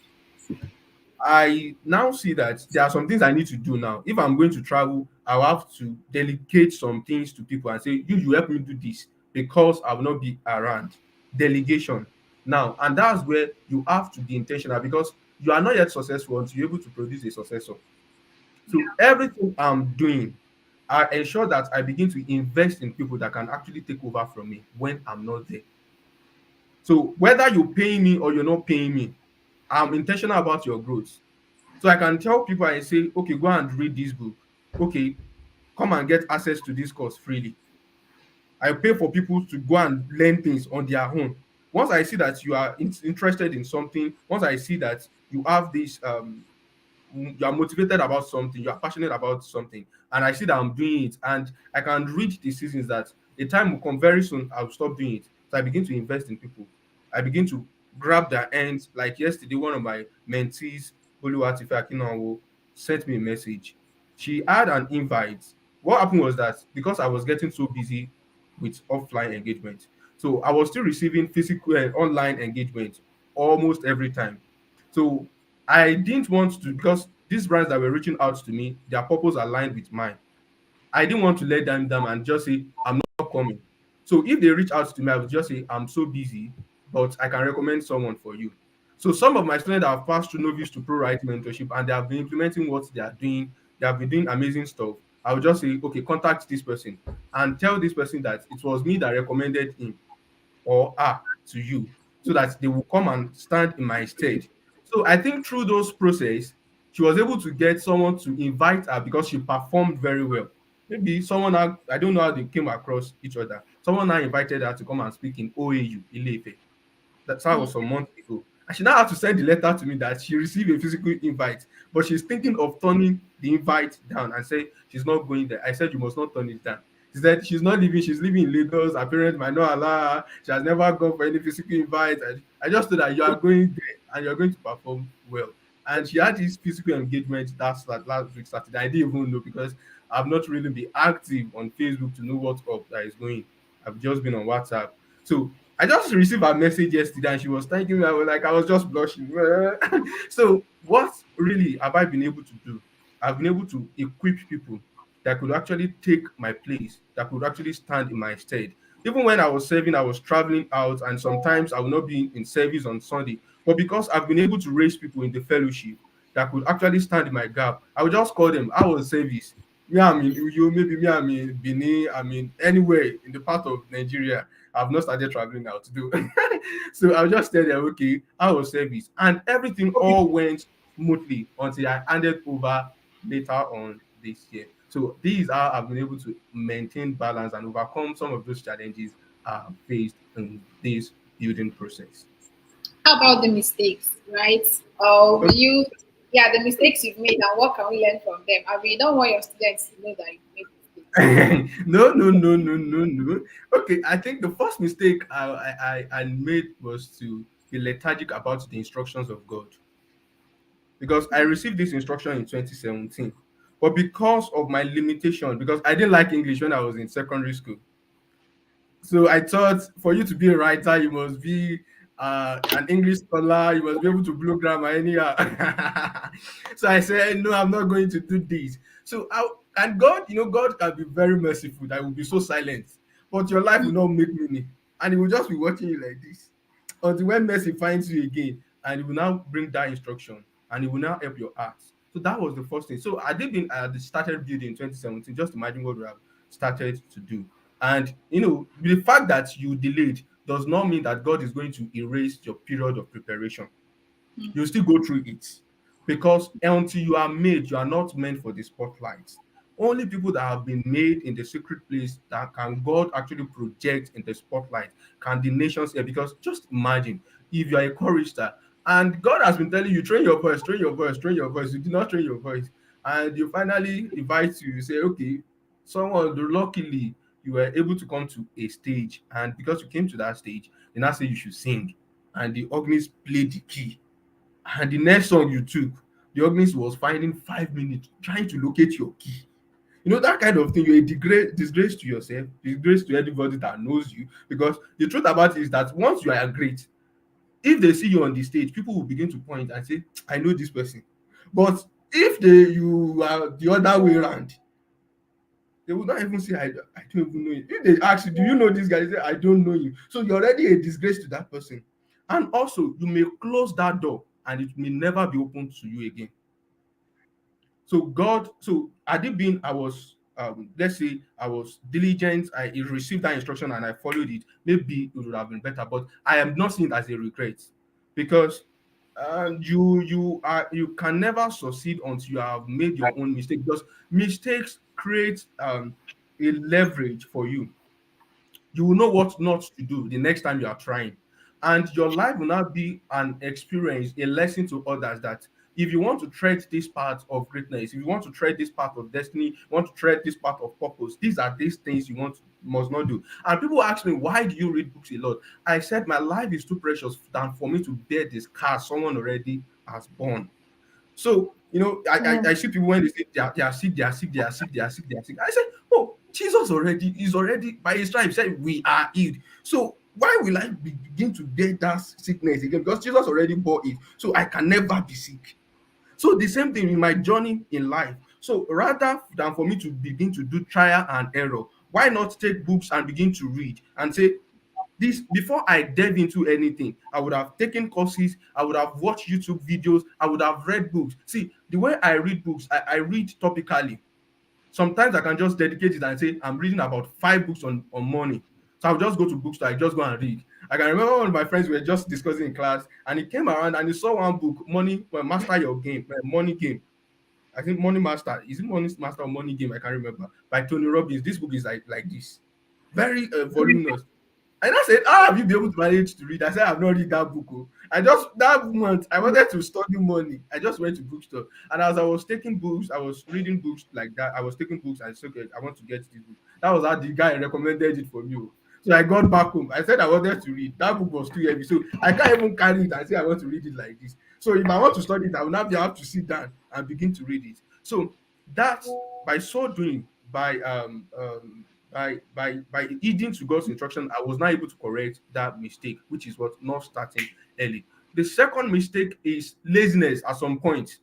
I now see that there are some things I need to do now. If I'm going to travel, I'll have to delegate some things to people and say, you help me do this because I will not be around. Delegation. Now, and that's where you have to be intentional because you are not yet successful until you're able to produce a successor. So everything I'm doing, I ensure that I begin to invest in people that can actually take over from me when I'm not there. So whether you're paying me or you're not paying me, I'm intentional about your growth. So I can tell people and say, okay, go and read this book. Okay, come and get access to this course freely. I pay for people to go and learn things on their own. Once I see that you are interested in something, once I see that you have this, you are motivated about something, you are passionate about something, and I see that I'm doing it, and I can read the seasons that a time will come very soon, I'll stop doing it. So I begin to invest in people. I begin to grab their ends. Like yesterday, one of my mentees, Oluwatife Akinanwo, sent me a message. She had an invite. What happened was that because I was getting so busy with offline engagement, so I was still receiving physical and online engagement almost every time. So I didn't want to, because these brands that were reaching out to me, their purpose aligned with mine. I didn't want to let them down and just say, I'm not coming. So if they reach out to me, I would just say, I'm so busy, but I can recommend someone for you. So some of my students have passed through novice to pro writing mentorship and they have been implementing what they are doing. They have been doing amazing stuff. I would just say, okay, contact this person and tell this person that it was me that recommended him or her to you, so that they will come and stand in my stead. So I think through those process, she was able to get someone to invite her because she performed very well. Maybe someone, I don't know how they came across each other. Someone now invited her to come and speak in OAU, Ilefe. That was some months ago. And she now had to send the letter to me that she received a physical invite, but she's thinking of turning the invite down and say she's not going there. I said you must not turn it down. She said she's not leaving, she's living in Lagos. Her parents might not allow her. She has never gone for any physical invite. I just thought that you are going there and you're going to perform well. And she had this physical engagement that last week Saturday. I didn't even know because I've not really been active on Facebook to know what's up that is going. I've just been on WhatsApp. So I just received a message yesterday and she was thanking me. I was just blushing. So what really have I been able to do? I've been able to equip people that could actually take my place, that could actually stand in my stead. Even when I was serving, I was traveling out, and sometimes I will not be in service on Sunday. But because I've been able to raise people in the fellowship that could actually stand in my gap, I would just call them. I was service. Me, I mean, you maybe me, I mean, Benin, I mean, anywhere in the part of Nigeria. I've not started traveling now to do. So I'll just tell them, okay, I was service. And everything all went smoothly until I handed over later on this year. So these are I've been able to maintain balance and overcome some of those challenges faced in this building process. How about the mistakes, right? Or Okay. you, yeah, the mistakes you've made and what can we learn from them? I mean, you don't want your students to know that you made mistakes. No, no, no, no, no, no. Okay, I think the first mistake I made was to be lethargic about the instructions of God, because I received this instruction in 2017. But because of my limitation, because I didn't like English when I was in secondary school, so I thought for you to be a writer, you must be an English scholar, you must be able to blow grammar anyhow. So I said, no, I'm not going to do this. And God, God can be very merciful. That will be so silent, but your life will not make meaning, and He will just be watching you like this until when mercy finds you again, and He will now bring that instruction, and He will now help your heart. So that was the first thing. So I did been started building in 2017. Just imagine what we have started to do. And the fact that you delayed does not mean that God is going to erase your period of preparation. You still go through it, because until you are made, you are not meant for the spotlight. Only people that have been made in the secret place that can God actually project in the spotlight can the nations hear. Because just imagine if you are a chorister and God has been telling you, train your voice, train your voice, train your voice. You do not train your voice, and you finally invite you say, okay, someone luckily you were able to come to a stage, and because you came to that stage, they now say you should sing, and the organist played the key, and the next song you took, the organist was finding 5 minutes trying to locate your key. That kind of thing, you're a disgrace to yourself, disgrace to anybody that knows you. Because the truth about it is that once you are great, if they see you on the stage, people will begin to point and say, I know this person. But if you are the other way around, they will not even say, I don't even know you. If they ask you, do you know this guy? They say, I don't know you. So you're already a disgrace to that person. And also, you may close that door and it may never be opened to you again. So had it been I was, let's say I was diligent, I received that instruction and I followed it, maybe it would have been better. But I am not seeing it as a regret, because you can never succeed until you have made your own mistake, because mistakes create a leverage for you. You will know what not to do the next time you are trying, and your life will now be an experience, a lesson to others, that if you want to tread this path of greatness, if you want to tread this path of destiny, you want to tread this path of purpose, these are these things must not do. And people ask me, why do you read books a lot? I said my life is too precious than for me to bear this car someone already has born. So, Yeah. I see people when they say they are sick, they are sick, they are sick, they are sick, they are sick. I say, oh, Jesus already is already by His stripes said we are healed. So why will I begin to bear that sickness again? Because Jesus already bore it, so I can never be sick. So the same thing in my journey in life. So rather than for me to begin to do trial and error, why not take books and begin to read and say, this before I delve into anything, I would have taken courses, I would have watched YouTube videos, I would have read books. See, the way I read books, I read topically. Sometimes I can just dedicate it and say I'm reading about 5 books on money. So I'll just go to bookstore, I just go and read. I can remember one of my friends were just discussing in class, and he came around and he saw one book, Money, well, Master Your Game, Money Game. I think Money Master. Is it Money Master or Money Game? I can't remember. By Tony Robbins. This book is like this, very voluminous. And I said, how have you been able to manage to read? I said, I've not read that book. Oh. I just, that month, I wanted to study money. I just went to bookstore. And as I was taking books, I was reading books like that. I was taking books and said, okay, I want to get this book. That was how the guy recommended it for me. Oh. So I got back home. I said I wanted to read. That book was too heavy. So I can't even carry it and say I want to read it like this. So if I want to study it, I will now have to sit down and begin to read it. So that, by so doing, by heeding to God's instruction, I was not able to correct that mistake, which is what, not starting early. The second mistake is laziness at some point.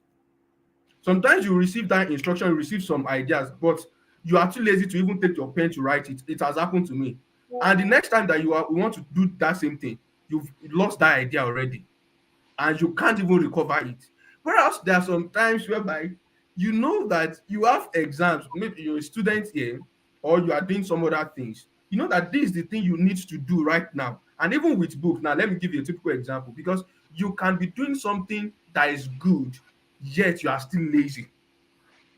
Sometimes you receive that instruction, you receive some ideas, but you are too lazy to even take your pen to write it. It has happened to me. And the next time that you want to do that same thing, you've lost that idea already and you can't even recover it. Whereas there are some times whereby you know that you have exams, maybe you're a student here or you are doing some other things. You know that this is the thing you need to do right now. And even with books, now let me give you a typical example, because you can be doing something that is good, yet you are still lazy.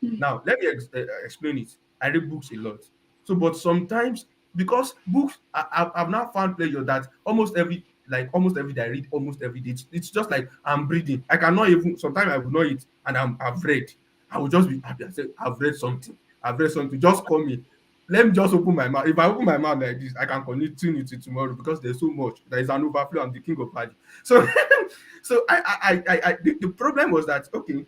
Now, let me explain it. I read books a lot. So, but sometimes, because books, I've now found pleasure that almost every day I read almost every day. It's just like I'm breathing. I cannot even, sometimes I will not eat and I've read. I will just be happy. I say, I've read something. I've read something. Just call me. Let me just open my mouth. If I open my mouth like this, I can continue to tomorrow because there's so much. There is an overflow. I'm the king of value. So, so the problem was that, okay,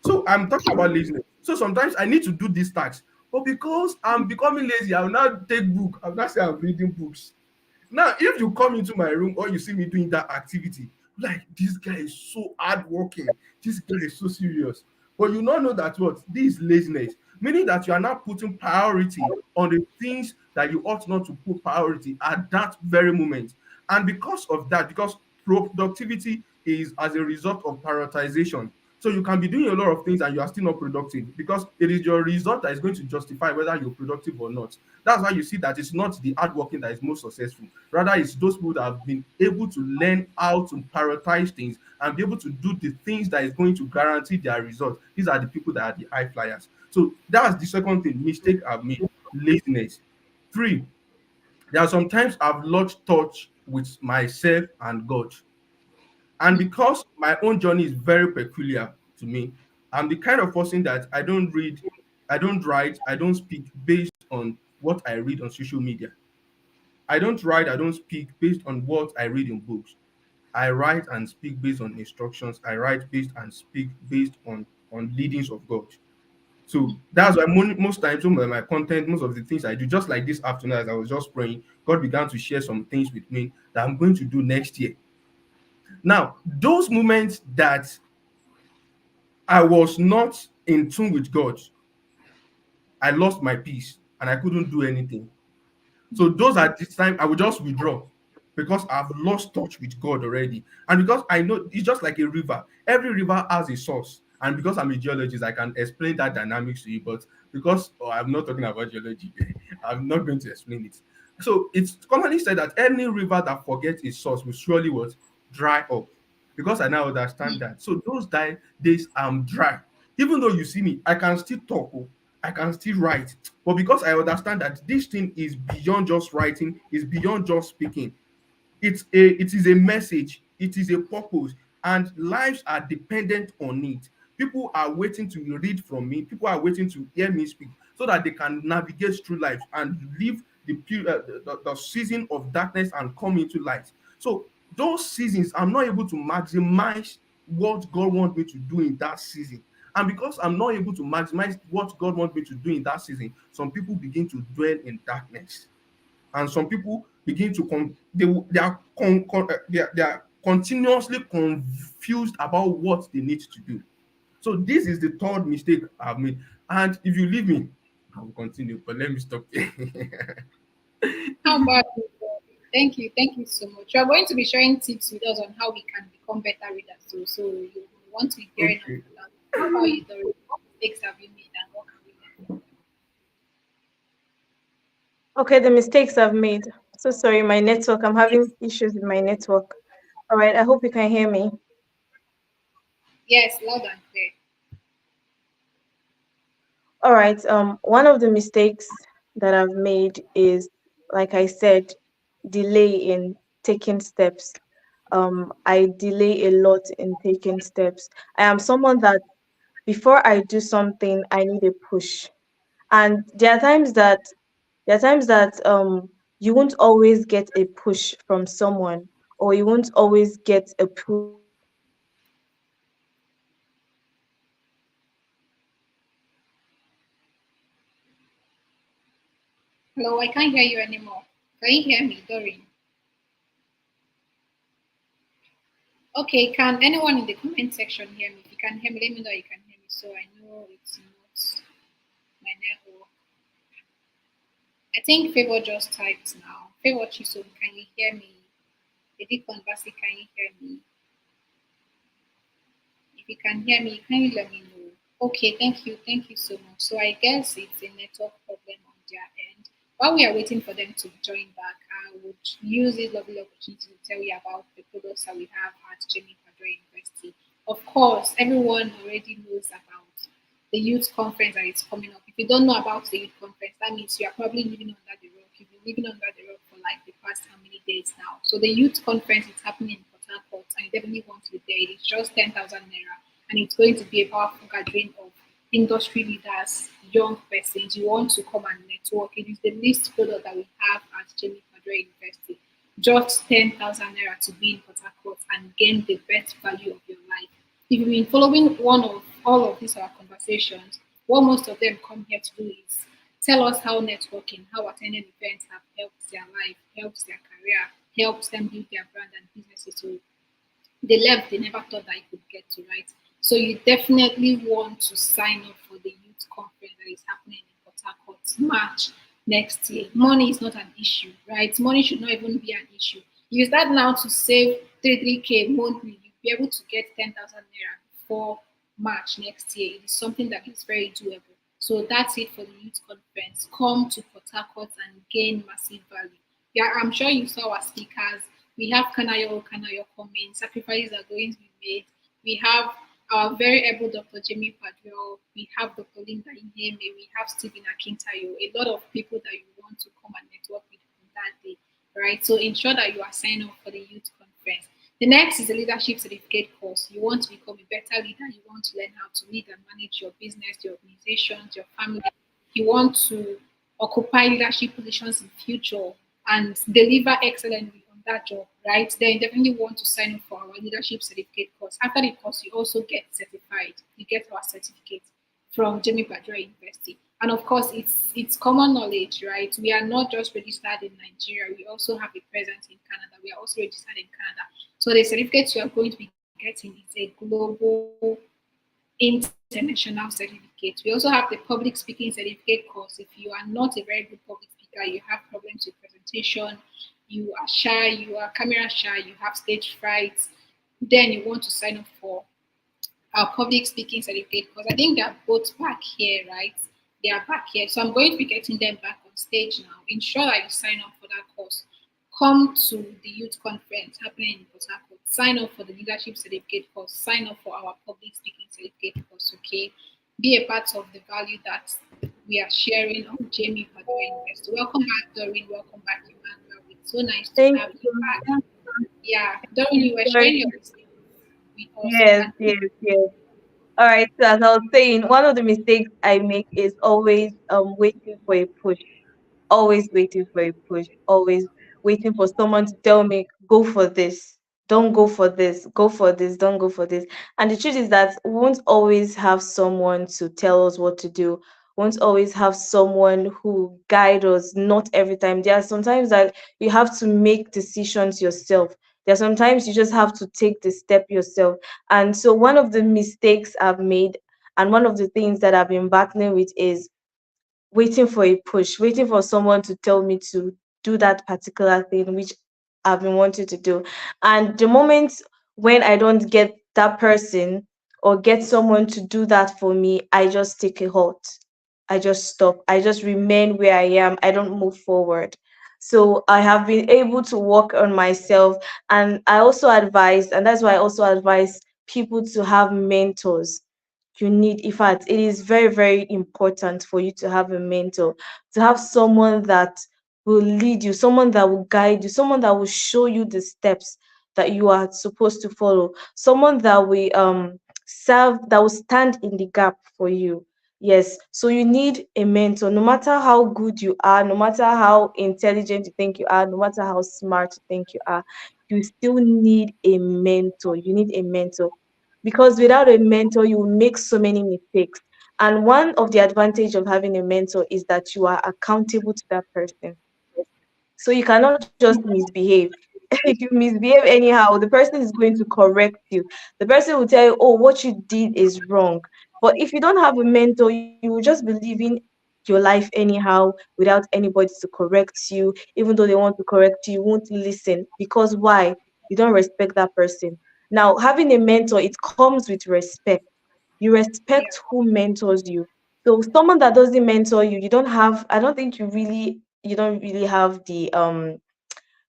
so I'm talking about laziness. So sometimes I need to do these tasks, but because I'm becoming lazy, I'll now take book. I'll not say I'm reading books. Now, if you come into my room or you see me doing that activity, like, this guy is so hardworking, this guy is so serious. But you not know that what this is laziness, meaning that you are not putting priority on the things that you ought not to put priority at that very moment. And because of that, because productivity is as a result of prioritization. So you can be doing a lot of things and you are still not productive because it is your result that is going to justify whether you're productive or not. That's why you see that it's not the hardworking that is most successful. Rather, it's those people that have been able to learn how to prioritize things and be able to do the things that is going to guarantee their results. These are the people that are the high flyers. So that's the second thing, mistake I've made, laziness. Three, there are sometimes I've lost touch with myself and God. And because my own journey is very peculiar to me, I'm the kind of person that I don't read, I don't write, I don't speak based on what I read on social media. I don't write, I don't speak based on what I read in books. I write and speak based on instructions. I write based and speak based on leadings of God. So that's why most times, some of my content, most of the things I do, just like this afternoon as I was just praying, God began to share some things with me that I'm going to do next year. Now, those moments that I was not in tune with God, I lost my peace and I couldn't do anything. So those at this time, I would just withdraw because I've lost touch with God already. And because I know it's just like a river. Every river has a source. And because I'm a geologist, I can explain that dynamics to you. But because I'm not talking about geology, I'm not going to explain it. So it's commonly said that any river that forgets its source will surely what? Dry up. Because I now understand that. So those days I'm dry. Even though you see me, I can still talk. Oh, I can still write. But because I understand that this thing is beyond just writing, is beyond just speaking, it is a message, it is a purpose, and lives are dependent on it. People are waiting to read from me, people are waiting to hear me speak so that they can navigate through life and live the season of darkness and come into light. So those seasons, I'm not able to maximize what God wants me to do in that season. And because I'm not able to maximize what God wants me to do in that season, some people begin to dwell in darkness. And some people begin to they are continuously confused about what they need to do. So this is the third mistake I've made. And if you leave me, I will continue, but let me stop here. How about you? Thank you so much. You are going to be sharing tips with us on how we can become better readers. So you want to be hearing of Okay. that. How about you, Doreen? What mistakes have you made and what can we learn? Okay, the mistakes I've made. So sorry, my network. I'm having issues with my network. All right, I hope you can hear me. Yes, loud and clear. All right, one of the mistakes that I've made is, like I said, delay in taking steps. I delay a lot in taking steps. I am someone that before I do something, I need a push. And there are times that you won't always get a push from someone, or you won't always get a push from someone to do something. And so one of the mistakes I've made is Hello, I can't hear you anymore. Can you hear me, Doreen? Okay, can anyone in the comment section hear me? If you can hear me, let me know you can hear me so I know it's not my network. I think Favor just typed now. Favor Chisom, can you hear me? Eddie Conversi, can you hear me? If you can hear me, can you let me know? Okay, thank you so much. So I guess it's a network problem on their end. While we are waiting for them to join back, I would use this lovely opportunity to tell you about the products that we have at Jamie Padua University. Of course, everyone already knows about the youth conference that is coming up. If you don't know about the youth conference, that means you are probably living under the rock. You've been living under the rock for like the past how many days now. So the youth conference is happening in Port Harcourt, and you definitely want to be there. It is just 10,000 naira, and it's going to be a powerful gathering of industry leaders, young persons. You want to come and network. It is the least product that we have at Jamie Padua University. Just 10,000 naira to be in Port Harcourt and gain the best value of your life. If you've been following one of all of these our conversations, what most of them come here to do is tell us how networking, how attending events have helped their life, helps their career, helps them build their brand and businesses. So they left, they never thought that you could get to, right? So you definitely want to sign up for the youth conference that is happening in Port Harcourt March next year. Money is not an issue, right? Money should not even be an issue. If you start now to save 3k monthly, you'll be able to get 10,000 naira before March next year. It is something that is very doable. So that's it for the youth conference. Come to Port Harcourt and gain massive value. Yeah, I'm sure you saw our speakers. We have Kanayo coming. Sacrifices are going to be made. We have our very able Dr. Jamie Padwell. We have Dr. Linda Iheme. We have Stephen Akintayo. A lot of people that you want to come and network with on that day, right? So ensure that you are signed up for the youth conference. The next is a leadership certificate course. You want to become a better leader. You want to learn how to lead and manage your business, your organizations, your family. You want to occupy leadership positions in future and deliver excellently on that job, right? Then you definitely want to sign up for our leadership certificate course. After the course, you also get certified. You get our certificate from Jamie Padua University. And of course, it's common knowledge, right? We are not just registered in Nigeria. We also have a presence in Canada. We are also registered in Canada. So the certificate you are going to be getting is a global international certificate. We also have the public speaking certificate course. If you are not a very good public speaker, you have problems with presentation, you are shy, you are camera shy, you have stage fright, then you want to sign up for our public speaking certificate because I think they are both back here, right? They are back here. So I'm going to be getting them back on stage now. Ensure that you sign up for that course. Come to the youth conference happening in Port Harcourt. Sign up for the leadership certificate course. Sign up for our public speaking certificate course, okay? Be a part of the value that we are sharing on Jamie Padua University. Welcome back, Doreen. Welcome back, Emmanuel. It's so nice to Thank have you you. back. Yeah, Doreen, you were Sorry. sharing your experience with us. You Yes, can. yes, yes. All right. So as I was saying, one of the mistakes I make is always waiting for a push. Always waiting for a push, always waiting for someone to tell me, go for this, don't go for this, go for this, don't go for this. And the truth is that we won't always have someone to tell us what to do. We won't always have someone who guide us, not every time. There are sometimes that you have to make decisions yourself. There are sometimes you just have to take the step yourself. And so one of the mistakes I've made and one of the things that I've been battling with is waiting for a push, waiting for someone to tell me to do that particular thing which I've been wanting to do. And the moment when I don't get that person or get someone to do that for me, I just take a halt. I just stop. I just remain where I am. I don't move forward. So I have been able to work on myself. And I also advise, and that's why I also advise people to have mentors. You need, in fact, it is very, very important for you to have a mentor, to have someone that will lead you, someone that will guide you, someone that will show you the steps that you are supposed to follow, someone that will serve, that will stand in the gap for you. Yes, so you need a mentor. No matter how good you are, no matter how intelligent you think you are, no matter how smart you think you are, you still need a mentor. You need a mentor, because without a mentor you will make so many mistakes. And one of the advantage of having a mentor is that you are accountable to that person, so you cannot just misbehave. If you misbehave anyhow, the person is going to correct you. The person will tell you, oh, what you did is wrong. But if you don't have a mentor, you will just be living your life anyhow without anybody to correct you. Even though they want to correct you, you won't listen. Because why? You don't respect that person. Now, having a mentor, it comes with respect. You Yeah. respect who mentors you. So someone that doesn't mentor you, you don't have, I don't think you don't really have the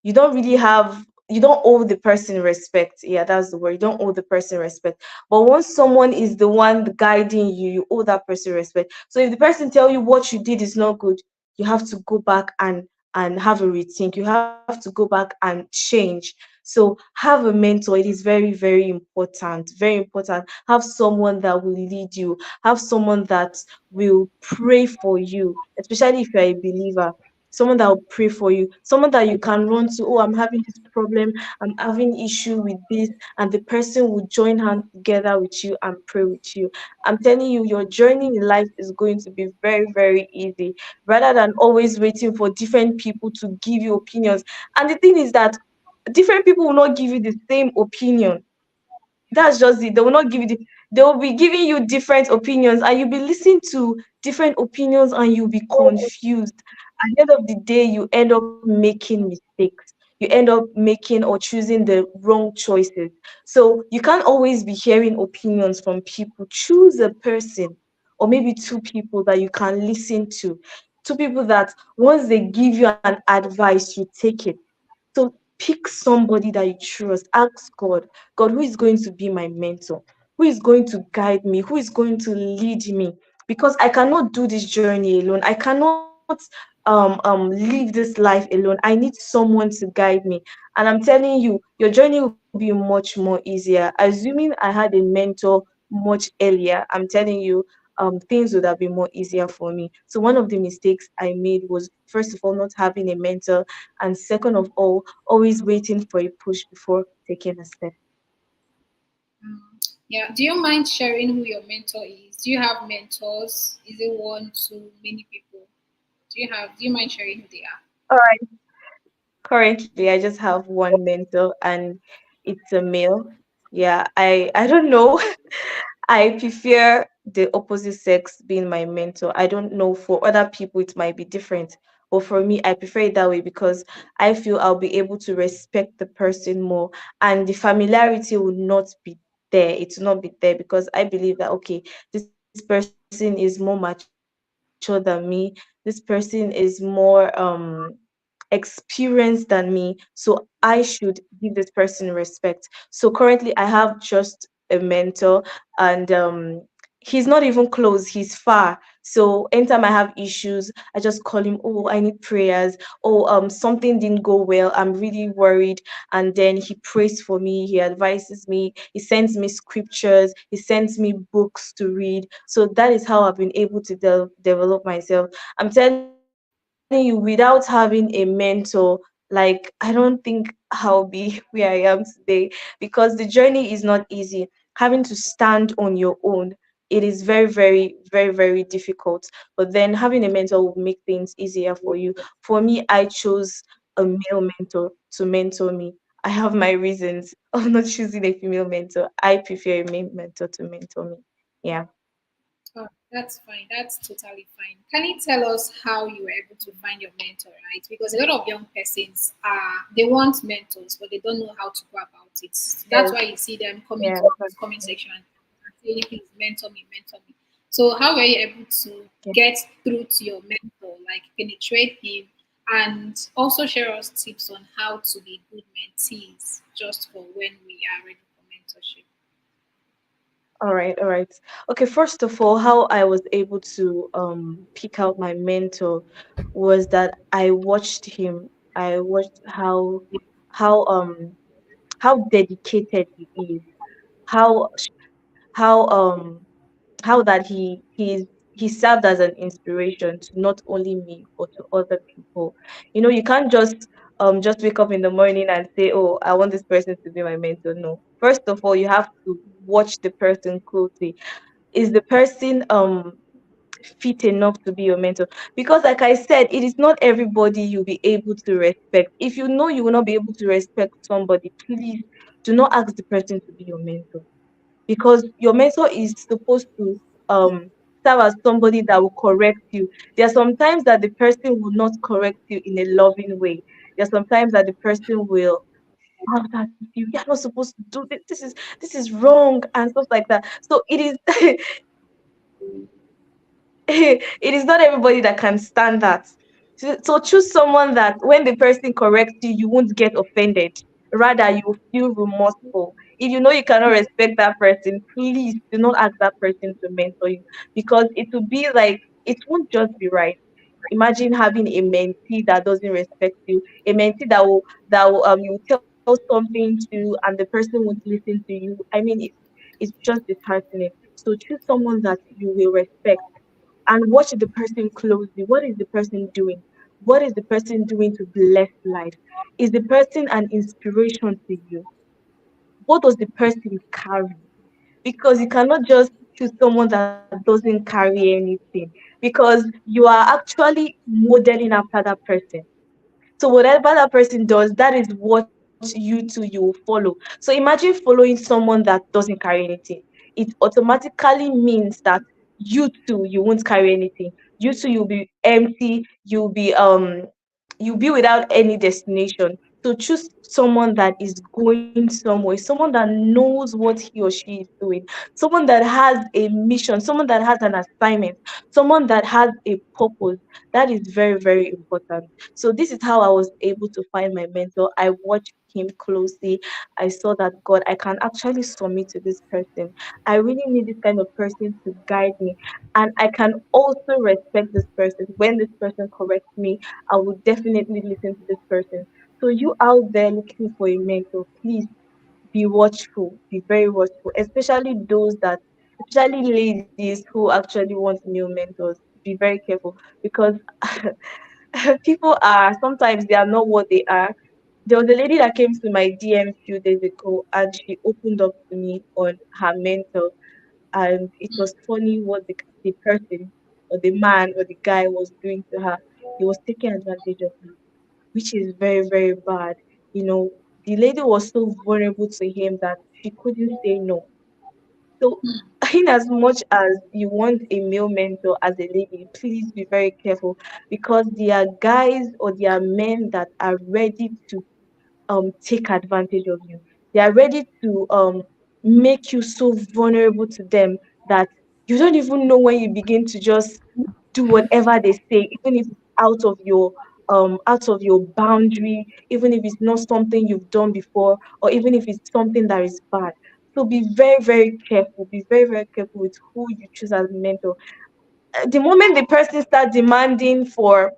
you don't really have, you don't owe the person respect. Yeah, that's the word. You don't owe the person respect. But once someone is the one guiding you, you owe that person respect. So if the person tell you what you did is not good, you have to go back and have a rethink. You have to go back and change. So have a mentor. It is very, very important. Very important. Have someone that will lead you. Have someone that will pray for you, especially if you're a believer. Someone that will pray for you, someone that you can run to. Oh, I'm having this problem, I'm having issue with this, and the person will join hands together with you and pray with you. I'm telling you, your journey in life is going to be very, very easy, rather than always waiting for different people to give you opinions. And the thing is that different people will not give you the same opinion. That's just it. They will not give you they will be giving you different opinions, and you'll be listening to different opinions and you'll be confused. At the end of the day, you end up making mistakes. You end up making or choosing the wrong choices. So you can't always be hearing opinions from people. Choose a person, or maybe two people that you can listen to. Two people that once they give you an advice, you take it. So pick somebody that you trust. Ask God, God, who is going to be my mentor? Who is going to guide me? Who is going to lead me? Because I cannot do this journey alone. I cannot live this life alone. I need someone to guide me. And I'm telling you, your journey will be much more easier. Assuming I had a mentor much earlier, I'm telling you, things would have been more easier for me. So one of the mistakes I made was, first of all, not having a mentor, and second of all, always waiting for a push before taking a step. Yeah. Do you mind sharing who your mentor is? Do you have mentors? Is it one, two, many people? Do you mind sharing who they are? All right. Currently, I just have one mentor, and it's a male. Yeah, I don't know. I prefer the opposite sex being my mentor. I don't know, for other people it might be different, but for me, I prefer it that way because I feel I'll be able to respect the person more, and the familiarity will not be there. It will not be there because I believe that, okay, this person is more mature than me. This person is more experienced than me, so I should give this person respect. So currently I have just a mentor, and he's not even close, he's far. So anytime I have issues, I just call him. Oh, I need prayers. Oh, something didn't go well, I'm really worried. And then he prays for me, he advises me, he sends me scriptures, he sends me books to read. So that is how I've been able to develop myself. I'm telling you, without having a mentor, like, I don't think I'll be where I am today, because the journey is not easy. Having to stand on your own, it is very, very, very, very difficult. But then having a mentor will make things easier for you. For me, I chose a male mentor to mentor me. I have my reasons of not choosing a female mentor. I prefer a male mentor to mentor me. Yeah. Oh, that's fine. That's totally fine. Can you tell us how you were able to find your mentor, right? Because a lot of young persons they want mentors, but they don't know how to go about it. That's Yes. why you see them coming Yeah. to the comment section and saying, please mentor me, mentor me. So how were you able to Yeah. get through to your mentor, like penetrate him, and also share us tips on how to be good mentees just for when we are ready for mentorship? All right, all right. Okay, first of all, how I was able to pick out my mentor was that I watched him. I watched how how dedicated he is, how how how that he served as an inspiration to not only me but to other people. You know, you can't just wake up in the morning and say, oh, I want this person to be my mentor. No, first of all, you have to watch the person closely. Is the person fit enough to be your mentor? Because like I said, it is not everybody you'll be able to respect. If you know you will not be able to respect somebody, please do not ask the person to be your mentor, because your mentor is supposed to um serve as somebody that will correct you. There are sometimes that the person will not correct you in a loving way. There are sometimes that the person will shout at you, you're not supposed to do this, this is wrong and stuff like that. So it is it is not everybody that can stand that. So choose someone that when the person corrects you, you won't get offended. Rather, you will feel remorseful. If you know you cannot respect that person, please do not ask that person to mentor you, because it will be like it won't just be right. Imagine having a mentee that doesn't respect you, a mentee that will you tell something to and the person won't listen to you. I mean, it's just disheartening. So choose someone that you will respect and watch the person closely. What is the person doing? What is the person doing to bless life? Is the person an inspiration to you? What does the person carry? Because you cannot just choose someone that doesn't carry anything, because you are actually modeling after that person. So whatever that person does, that is what you too you will follow. So imagine following someone that doesn't carry anything. It automatically means that you too you won't carry anything. You too you'll be empty. You'll be without any destination. So choose someone that is going somewhere, someone that knows what he or she is doing, someone that has a mission, someone that has an assignment, someone that has a purpose. That is very, very important. So this is how I was able to find my mentor. I watched him closely. I saw that God, I can actually submit to this person. I really need this kind of person to guide me. And I can also respect this person. When this person corrects me, I will definitely listen to this person. So you out there looking for a mentor, please be watchful, be very watchful, especially ladies who actually want male mentors. Be very careful, because people are sometimes they are not what they are. There was a lady that came to my DM few days ago, and she opened up to me on her mentor, and it was funny what the person or the man or the guy was doing to her. He was taking advantage of her, which is very, very bad. You know, the lady was so vulnerable to him that she couldn't say no. So, in as much as you want a male mentor as a lady, please be very careful, because there are guys or there are men that are ready to take advantage of you. They are ready to make you so vulnerable to them that you don't even know when you begin to just do whatever they say, even if it's out of your boundary, even if it's not something you've done before, or even if it's something that is bad. So be very, very careful. Be very, very careful with who you choose as a mentor. The moment the person starts demanding for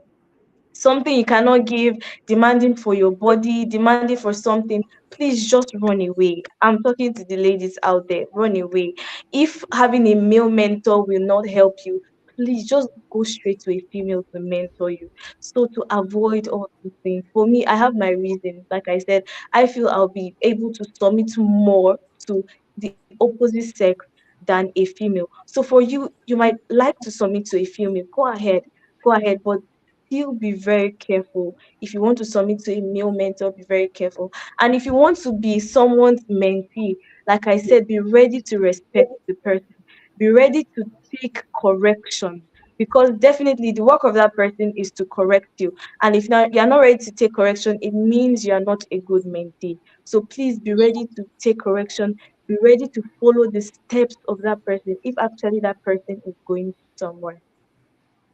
something you cannot give, demanding for your body, demanding for something, please just run away. I'm talking to the ladies out there, run away. If having a male mentor will not help you, please just go straight to a female to mentor you. So to avoid all these things, for me, I have my reasons. Like I said, I feel I'll be able to submit more to the opposite sex than a female. So for you, you might like to submit to a female, go ahead, but still be very careful. If you want to submit to a male mentor, be very careful. And if you want to be someone's mentee, like I said, be ready to respect the person. Be ready to take correction, because definitely the work of that person is to correct you. And if not, you're not ready to take correction, it means you're not a good mentee. So please be ready to take correction. be ready to follow the steps of that person if actually that person is going somewhere.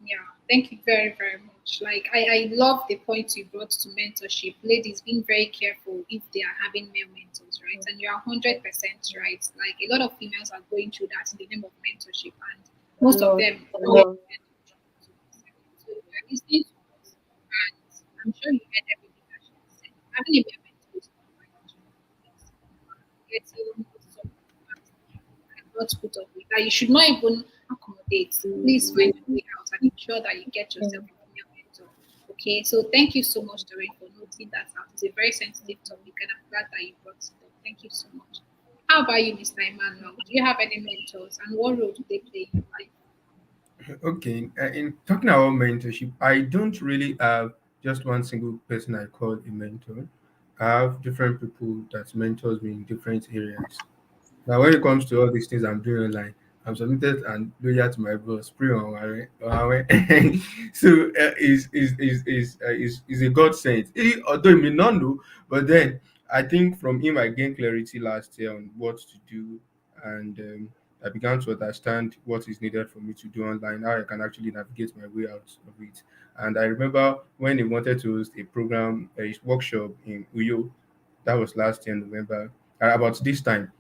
Yeah, thank you very, very much. Like, I love the point you brought to mentorship. Ladies being very careful if they are having male mentors, right? And you are 100% right. Like, a lot of females are going through that in the name of mentorship, and A most of lot, them a don't even lot. end up trying to accept it. So, if you're listening to us, and I'm sure you heard everything that she has said. Having a male mentor is not right. It's getting some cannot put up with, that you should not even accommodate. Please find a way out and ensure that you get yourself a female mentor. Okay, so thank you so much, Doreen, for noting that out. It's a very sensitive topic, and I'm glad that you brought it up. Thank you so much. How about you, Mr. Emmanuel? Do you have any mentors, and what role do they play in your life? Okay, in talking about mentorship, I don't really have just one single person I call a mentor. I have different people that mentors me in different areas. Now, when it comes to all these things I'm doing online, I'm submitted and loyal to my boss. Pray on so is a God sent. Although he may not know, but then I think from him I gained clarity last year on what to do, and I began to understand what is needed for me to do online, how I can actually navigate my way out of it. And I remember when he wanted to host a program, a workshop in Uyo, that was last year in November, about this time,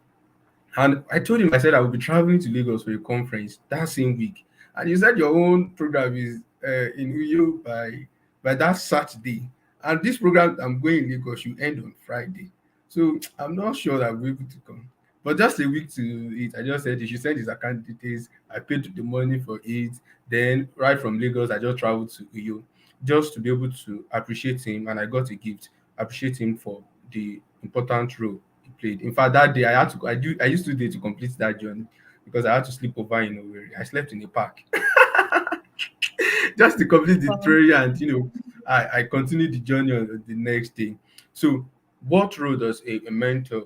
and I told him, I said I will be traveling to Lagos for a conference that same week. And you said your own program is in Uyo by that Saturday. And this program I'm going in Lagos should end on Friday. So I'm not sure that I'll be able to come. But just a week to it, I just said he should send his account details. I paid the money for it. Then right from Lagos, I just traveled to Uyo just to be able to appreciate him. And I got a gift, appreciate him for the important role he played. In fact, that day I had to I used 2 days to complete that journey because I had to sleep over in Owerri. I slept in a park just to complete the Wow. theory, and I continued the journey on the next day. So what role does a mentor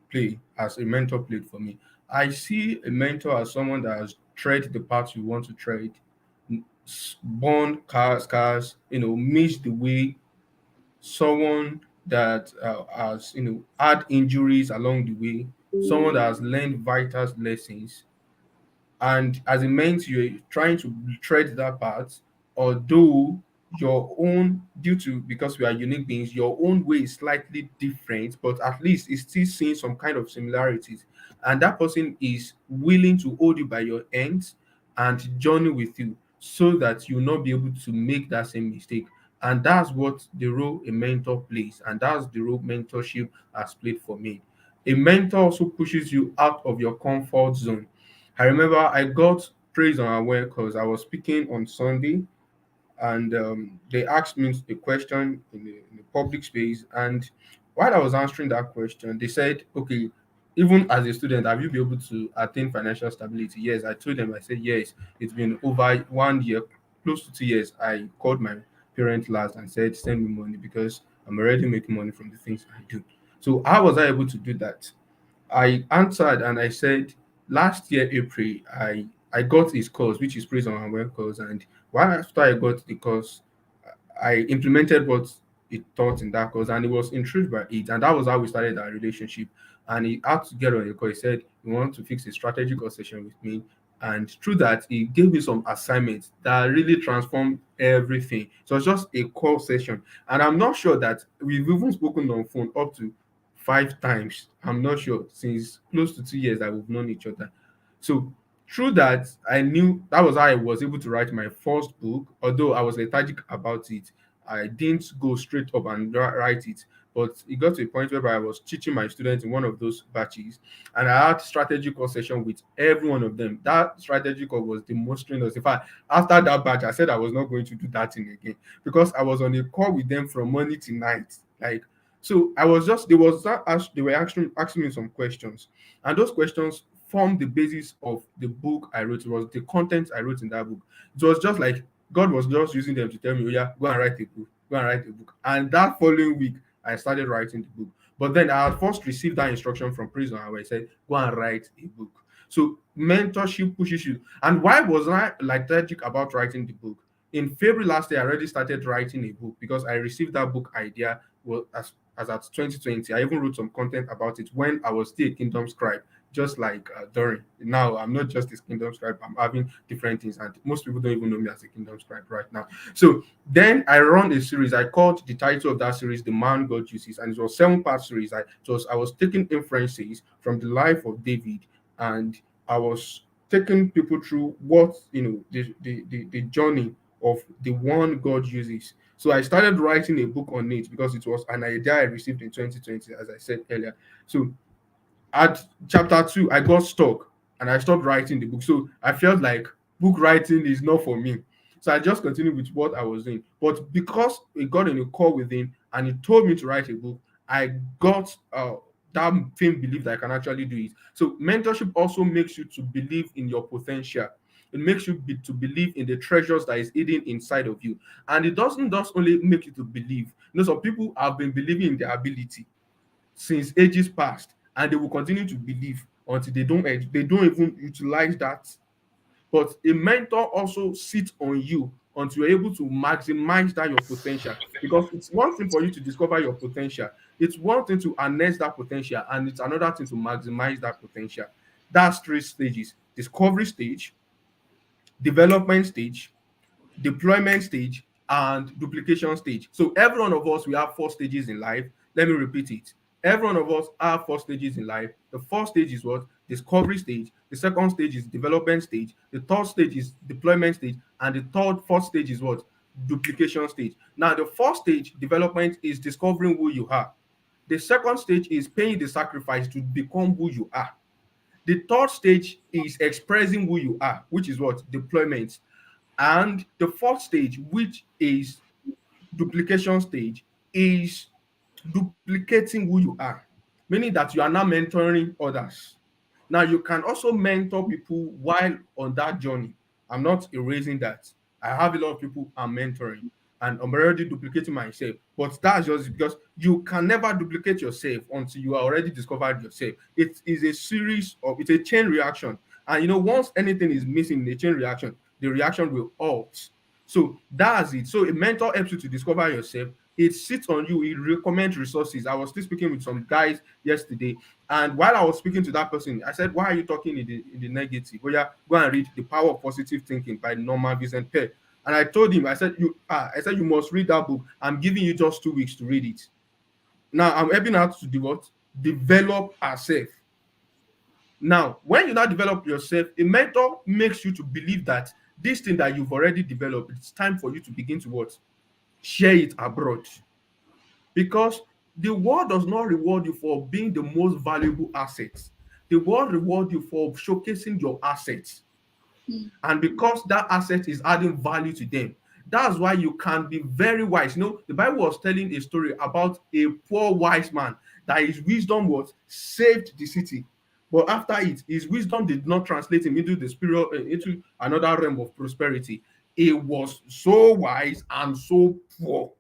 play as a mentor played for me? I see a mentor as someone that has tread the path you want to tread, born cars, missed the way, someone that has had injuries along the way, someone that has learned vital lessons, and as a mentor you're trying to tread that path, although your own, due to, because we are unique beings, your own way is slightly different, but at least it's still seeing some kind of similarities, and that person is willing to hold you by your hands and journey with you so that you'll not be able to make that same mistake. And that's what the role a mentor plays, and that's the role mentorship has played for me. A mentor also pushes you out of your comfort zone. I remember I got praise on our way because I was speaking on Sunday, and they asked me a question in the public space. And while I was answering that question, they said, okay, even as a student, have you been able to attain financial stability? Yes, I told them, I said, yes, it's been over 1 year, close to 2 years. I called my parents last and said, send me money because I'm already making money from the things I do. So how was I able to do that? I answered and I said, last year April, I got his course, which is praise on our web course, and while after I got the course, I implemented what he taught in that course, and he was intrigued by it, and that was how we started our relationship. And he had to get on the call. He said he wanted to fix a strategic session with me, and through that, he gave me some assignments that really transformed everything. So it's just a call session, and I'm not sure that we've even spoken on phone up to 5 times. I'm not sure, since close to 2 years that we've known each other. So through that, I knew that was how I was able to write my first book. Although I was lethargic about it, I didn't go straight up and write it. But it got to a point where I was teaching my students in one of those batches, and I had strategy call session with every one of them. That strategy call was the most strenuous. In fact, after that batch, I said I was not going to do that thing again because I was on a call with them from morning to night. Like, so I was just, they were asking me some questions, and those questions formed the basis of the book I wrote. It was the content I wrote in that book. It was just like God was just using them to tell me, oh yeah, go and write a book, go and write a book. And that following week, I started writing the book. But then I had first received that instruction from prison where I said, go and write a book. So mentorship pushes you. And why was I lethargic about writing the book? In February last year, I already started writing a book because I received that book idea, well, as as at 2020. I even wrote some content about it when I was still a Kingdom Scribe, just like Doreen. Now I'm not just a Kingdom Scribe. I'm having different things, and most people don't even know me as a Kingdom Scribe right now. So then I run a series. I called the title of that series "The Man God Uses," and it was 7 part series. I was taking inferences from the life of David, and I was taking people through what the journey of the one God uses. So I started writing a book on it because it was an idea I received in 2020, as I said earlier. So at chapter 2, I got stuck and I stopped writing the book. So I felt like book writing is not for me. So I just continued with what I was doing. But because it got in a call with him and he told me to write a book, I got that firm belief that I can actually do it. So mentorship also makes you to believe in your potential. It makes you to believe in the treasures that is hidden inside of you. And it doesn't just only make you to believe. Some people have been believing in their ability since ages past, and they will continue to believe until they don't even utilize that. But a mentor also sits on you until you're able to maximize that your potential, because it's one thing for you to discover your potential, it's one thing to harness that potential, and it's another thing to maximize that potential. That's 3 stages: discovery stage, development stage, deployment stage, and duplication stage. So every one of us, we have 4 stages in life. Let me repeat it. Every one of us have 4 stages in life. The first stage is what? Discovery stage. The second stage is development stage. The third stage is deployment stage. And fourth stage is what? Duplication stage. Now, the first stage, development, is discovering who you are. The second stage is paying the sacrifice to become who you are. The third stage is expressing who you are, which is what? Deployment. And the fourth stage, which is duplication stage, is duplicating who you are, meaning that you are now mentoring others. Now, you can also mentor people while on that journey. I'm not erasing that. I have a lot of people I'm mentoring, and I'm already duplicating myself. But that's just because you can never duplicate yourself until you are already discovered yourself. It is a series of, it's a chain reaction. And once anything is missing in the chain reaction, the reaction will halt. So that's it. So a mentor helps you to discover yourself. It sits on you. It recommends resources. I was still speaking with some guys yesterday, and while I was speaking to that person, I said, "Why are you talking in the negative? Oh yeah, go and read The Power of Positive Thinking by Norman Vincent Peale." And I told him, I said you must read that book. I'm giving you just 2 weeks to read it. Now I'm helping out to develop ourselves. Now, when you now develop yourself, a mentor makes you to believe that this thing that you've already developed, it's time for you to begin to what? Share it abroad. Because the world does not reward you for being the most valuable asset. The world rewards you for showcasing your assets. Mm. And because that asset is adding value to them, that's why you can be very wise. The Bible was telling a story about a poor wise man that his wisdom was saved the city. But after it, his wisdom did not translate him into the spirit, into another realm of prosperity. He was so wise and so poor,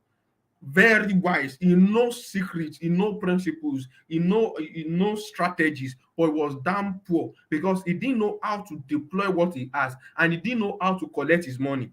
very wise. He knows secrets, he knows principles, he knows strategies, but he was damn poor because he didn't know how to deploy what he has, and he didn't know how to collect his money.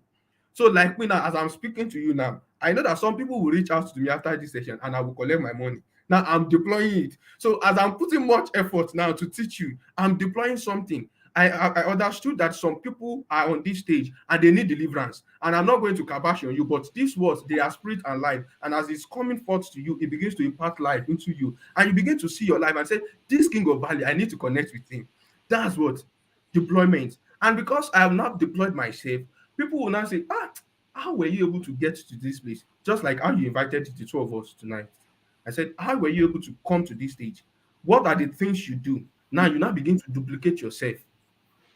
So, like me now, as I'm speaking to you now, I know that some people will reach out to me after this session and I will collect my money. Now I'm deploying it. So, as I'm putting much effort now to teach you, I'm deploying something. I understood that some people are on this stage and they need deliverance. And I'm not going to kabash on you, but these words, they are spirit and life. And as it's coming forth to you, it begins to impart life into you. And you begin to see your life and say, this king of value, I need to connect with him. That's what deployment. And because I have not deployed myself, people will now say, how were you able to get to this place? Just like how you invited the two of us tonight. I said, how were you able to come to this stage? What are the things you do? Now you now begin to duplicate yourself.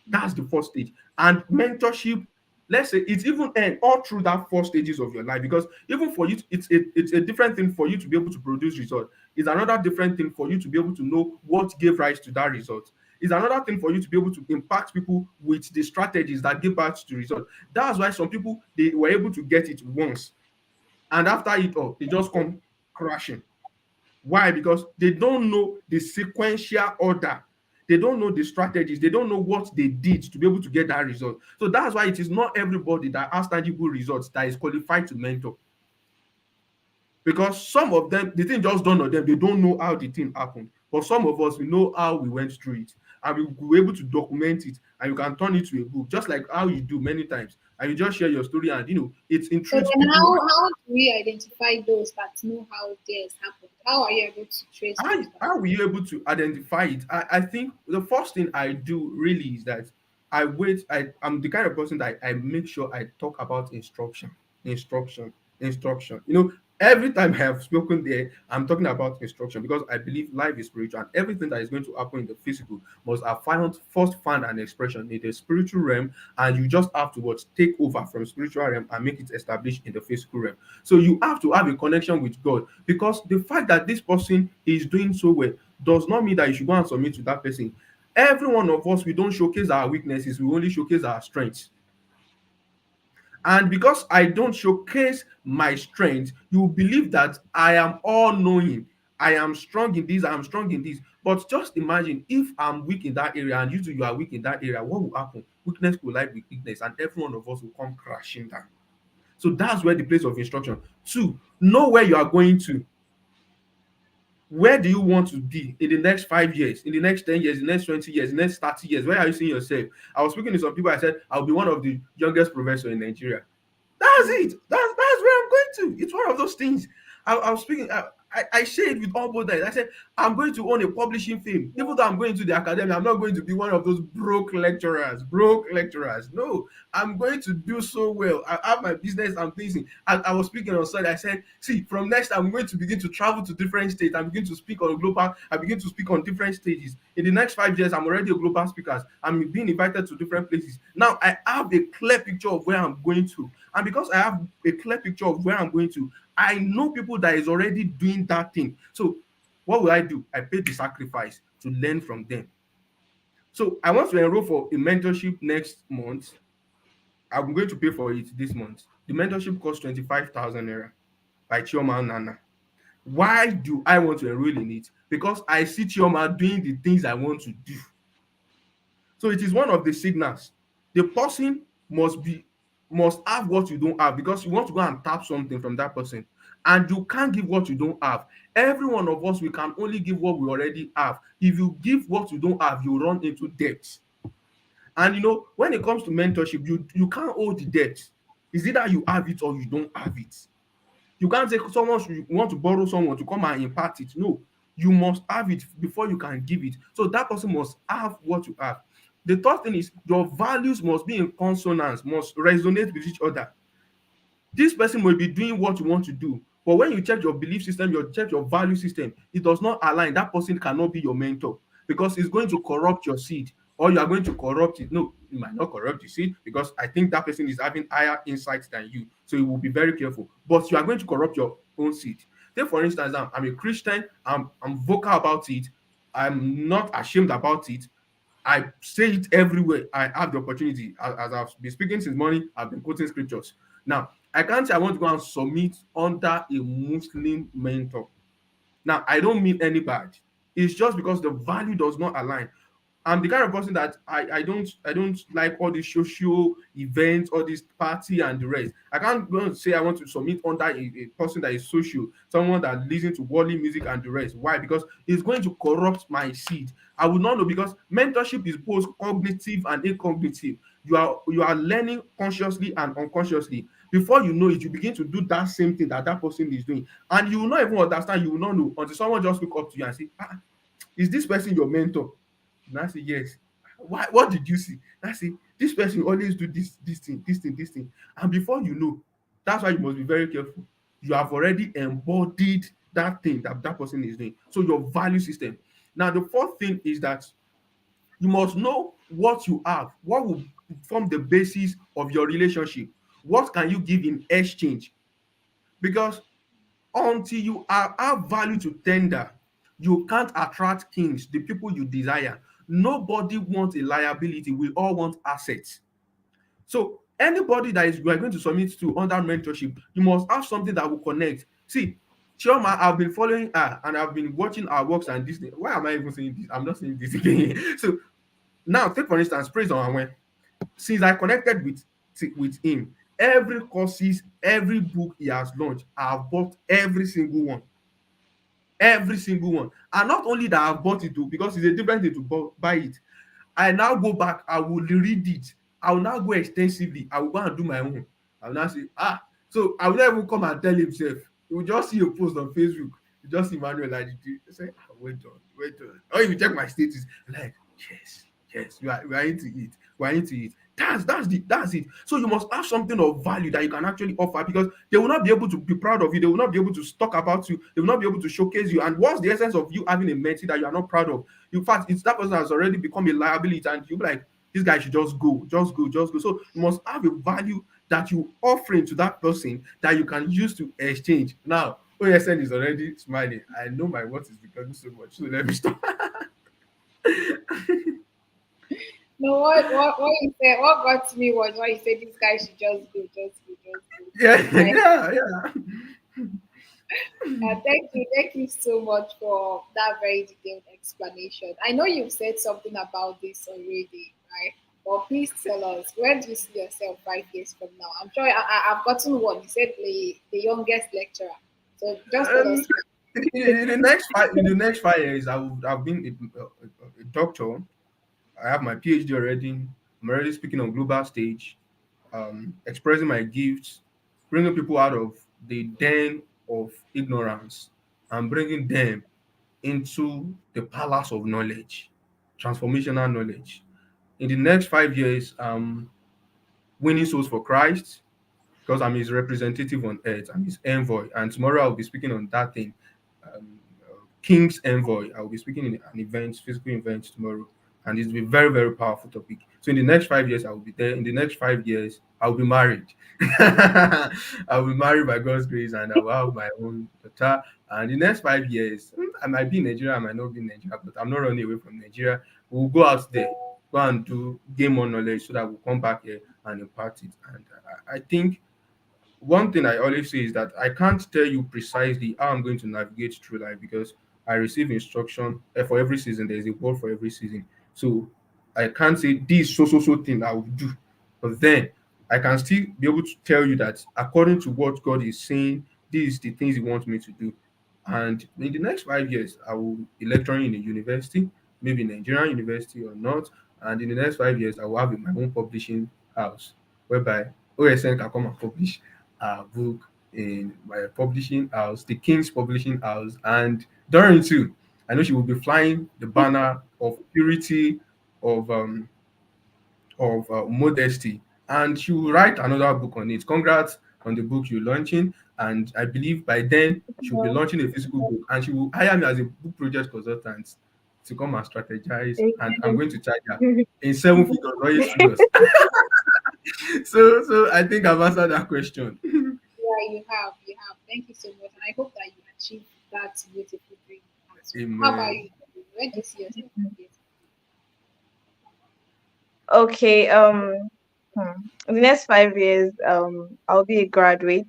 That's the first stage. And mentorship, let's say it's even end all through that 4 stages of your life, because even for you, it's a different thing for you to be able to produce results. It's another different thing for you to be able to know what gave rise to that result. It's another thing for you to be able to impact people with the strategies that give birth to the result. That's why some people, they were able to get it once, and after it all, they just come crashing. Why? Because they don't know the sequential order. They don't know the strategies. They don't know what they did to be able to get that result. So that's why it is not everybody that has tangible results that is qualified to mentor. because some of them the thing just dawned on them, they don't know how the thing happened, but some of us we know how we went through it, and we were able to document it, and you can turn it to a book just like how you do many times, and you just share your story, and it So intrigues then people. how do we identify those that know how theirs happened? How are you able to trace those that? How were you able to identify it? I think the first thing I do really is that I'm the kind of person that I make sure I talk about instruction, instruction. Every time I have spoken there, I'm talking about instruction because I believe life is spiritual, and everything that is going to happen in the physical must have first find an expression in the spiritual realm, and you just have to take over from spiritual realm and make it established in the physical realm. So you have to have a connection with God, because the fact that this person is doing so well does not mean that you should go and submit to that person. Every one of us, we don't showcase our weaknesses, we only showcase our strengths. And because I don't showcase my strength, you believe that I am all knowing. I am strong in this, I am strong in this. But just imagine if I'm weak in that area and you are weak in that area, what will happen? Weakness collide with weakness, and every one of us will come crashing down. So that's where the place of instruction. Two, know where you are going to. Where do you want to be in the next 5 years, in the next 10 years, in the next 20 years, in the next 30 years? Where are you seeing yourself? I was speaking to some people, I said, I'll be one of the youngest professors in Nigeria. That's it. That's where I'm going to. It's one of those things. I was speaking. I say it with all both eyes. I said I'm going to own a publishing firm. Even though I'm going to the academy, I'm not going to be one of those broke lecturers. Broke lecturers. No, I'm going to do so well. I have my business. I'm thinking. I was speaking on Sunday. I said, see, from next time, I'm going to begin to travel to different states. I'm begin to speak on global. I begin to speak on different stages. In the next 5 years, I'm already a global speaker. I'm being invited to different places. Now I have a clear picture of where I'm going to. And because I have a clear picture of where I'm going to, I know people that is already doing that thing. So what will I do? I pay the sacrifice to learn from them. So I want to enroll for a mentorship next month. I'm going to pay for it this month. The mentorship costs 25,000 naira by Chioma Nana. Why do I want to enroll in it? Because I see Chioma doing the things I want to do. So it is one of the signals. The person must have what you don't have, because you want to go and tap something from that person, and you can't give what you don't have. Every one of us, we can only give what we already have. If you give what you don't have, you run into debt. And when it comes to mentorship, you can't hold the debt. It's either you have it or you don't have it. You can't say you want to borrow someone to come and impart it. No, you must have it before you can give it. So that person must have what you have. The third thing is your values must be in consonance, must resonate with each other. This person may be doing what you want to do, but when you check your belief system, you check your value system, it does not align. That person cannot be your mentor, because it's going to corrupt your seed, or you are going to corrupt it. No, it might not corrupt the seed, because I think that person is having higher insights than you, so you will be very careful. But you are going to corrupt your own seed. Take for instance, I'm a Christian. I'm vocal about it. I'm not ashamed about it. I say it everywhere I have the opportunity. As I've been speaking since morning, I've been quoting scriptures. Now, I can't say I want to go and submit under a Muslim mentor. Now, I don't mean any bad. It's just because the value does not align. I'm the kind of person that I don't like all these social events, all this party and the rest. I can't go and say I want to submit under a person that is social, someone that listens to worldly music and the rest. Why? Because it's going to corrupt my seed. I would not know, because mentorship is both cognitive and incognitive. You are learning consciously and unconsciously. Before you know it, you begin to do that same thing that person is doing, and you will not even understand. You will not know until someone just look up to you and say, is this person your mentor? And I say, yes. Why? What did you see? I say, this person always do this thing, this thing, this thing. And before you know, that's why you must be very careful. You have already embodied that thing that person is doing. So your value system. Now, the fourth thing is that you must know what you have, what will form the basis of your relationship. What can you give in exchange? Because until you have value to tender, you can't attract kings, the people you desire. Nobody wants a liability. We all want assets. So anybody that is you are going to submit to under mentorship, you must have something that will connect. See, Chioma, I've been following her and I've been watching her works and this thing. Why am I even saying this? I'm not saying this again. So now, take for instance, praise on when since I connected with him, Every courses, every book he has launched, I have bought every single one. And not only that, I've bought it too, because it's a different thing to buy it. I now go back, I will read it. I will now go extensively. I will go and do my own. I will now say, ah, so I will not even come and tell himself. He will just see a post on Facebook. You just see Emmanuel Olajide. He say, ah, wait on. Or if you check my status, like, yes, we are into it. We are into it. That's it. So you must have something of value that you can actually offer, because they will not be able to be proud of you. They will not be able to talk about you. They will not be able to showcase you. And what's the essence of you having a mentee that you are not proud of? In fact, it's that person has already become a liability, and you be like, this guy should just go. So you must have a value that you offering to that person that you can use to exchange. Now, OSN is already smiling. I know my words is becoming so much. So let me stop. No, what you said, what got me was what you said, this guy should just go, just go, just go. Yeah, I yeah. thank you so much for that very detailed explanation. I know you've said something about this already, right? But please tell us, where do you see yourself 5 years from now? I'm sure I've gotten one. You said the youngest lecturer. So just tell Um, us. in the next 5 years, I've been a doctor. I have my PhD already. I'm already speaking on global stage, expressing my gifts, bringing people out of the den of ignorance, and bringing them into the palace of knowledge, transformational knowledge. In the next 5 years, winning souls for Christ, because I'm his representative on earth. I'm his envoy. And tomorrow I'll be speaking on that thing. King's envoy. I'll be speaking in an event, physical event tomorrow. And it's a very, very powerful topic. So in the next 5 years, I will be there. In the next 5 years, I'll be married. I'll be married by God's grace, and I will have my own daughter. And the next 5 years, I might be in Nigeria, I might not be in Nigeria, but I'm not running away from Nigeria. We'll go out there, go and do gain more knowledge so that we'll come back here and impart it. And I think one thing I always say is that I can't tell you precisely how I'm going to navigate through life, because I receive instruction for every season. There's a word for every season. So I can't say this so thing I will do. But then I can still be able to tell you that according to what God is saying, these is the things He wants me to do. And in the next 5 years, I will be lecturing in a university, maybe Nigerian university or not. And in the next 5 years, I will have my own publishing house, whereby OSN can come and publish book in my publishing house, the King's Publishing House, and Doreen too. I know she will be flying the banner of purity, of modesty, and she will write another book on it. Congrats on the book you're launching, and I believe by then she'll be Well, launching a physical book, and she will hire me as a book project consultant to come and strategize, thank and I'm going to charge her you. in 7 figures, very serious. So I think I've answered that question. Yeah, you have. Thank you so much. And I hope that you achieve that beautiful dream as well. How about Amen. you? Where do you see yourself 5 years? Okay, in the next 5 years, I'll be a graduate,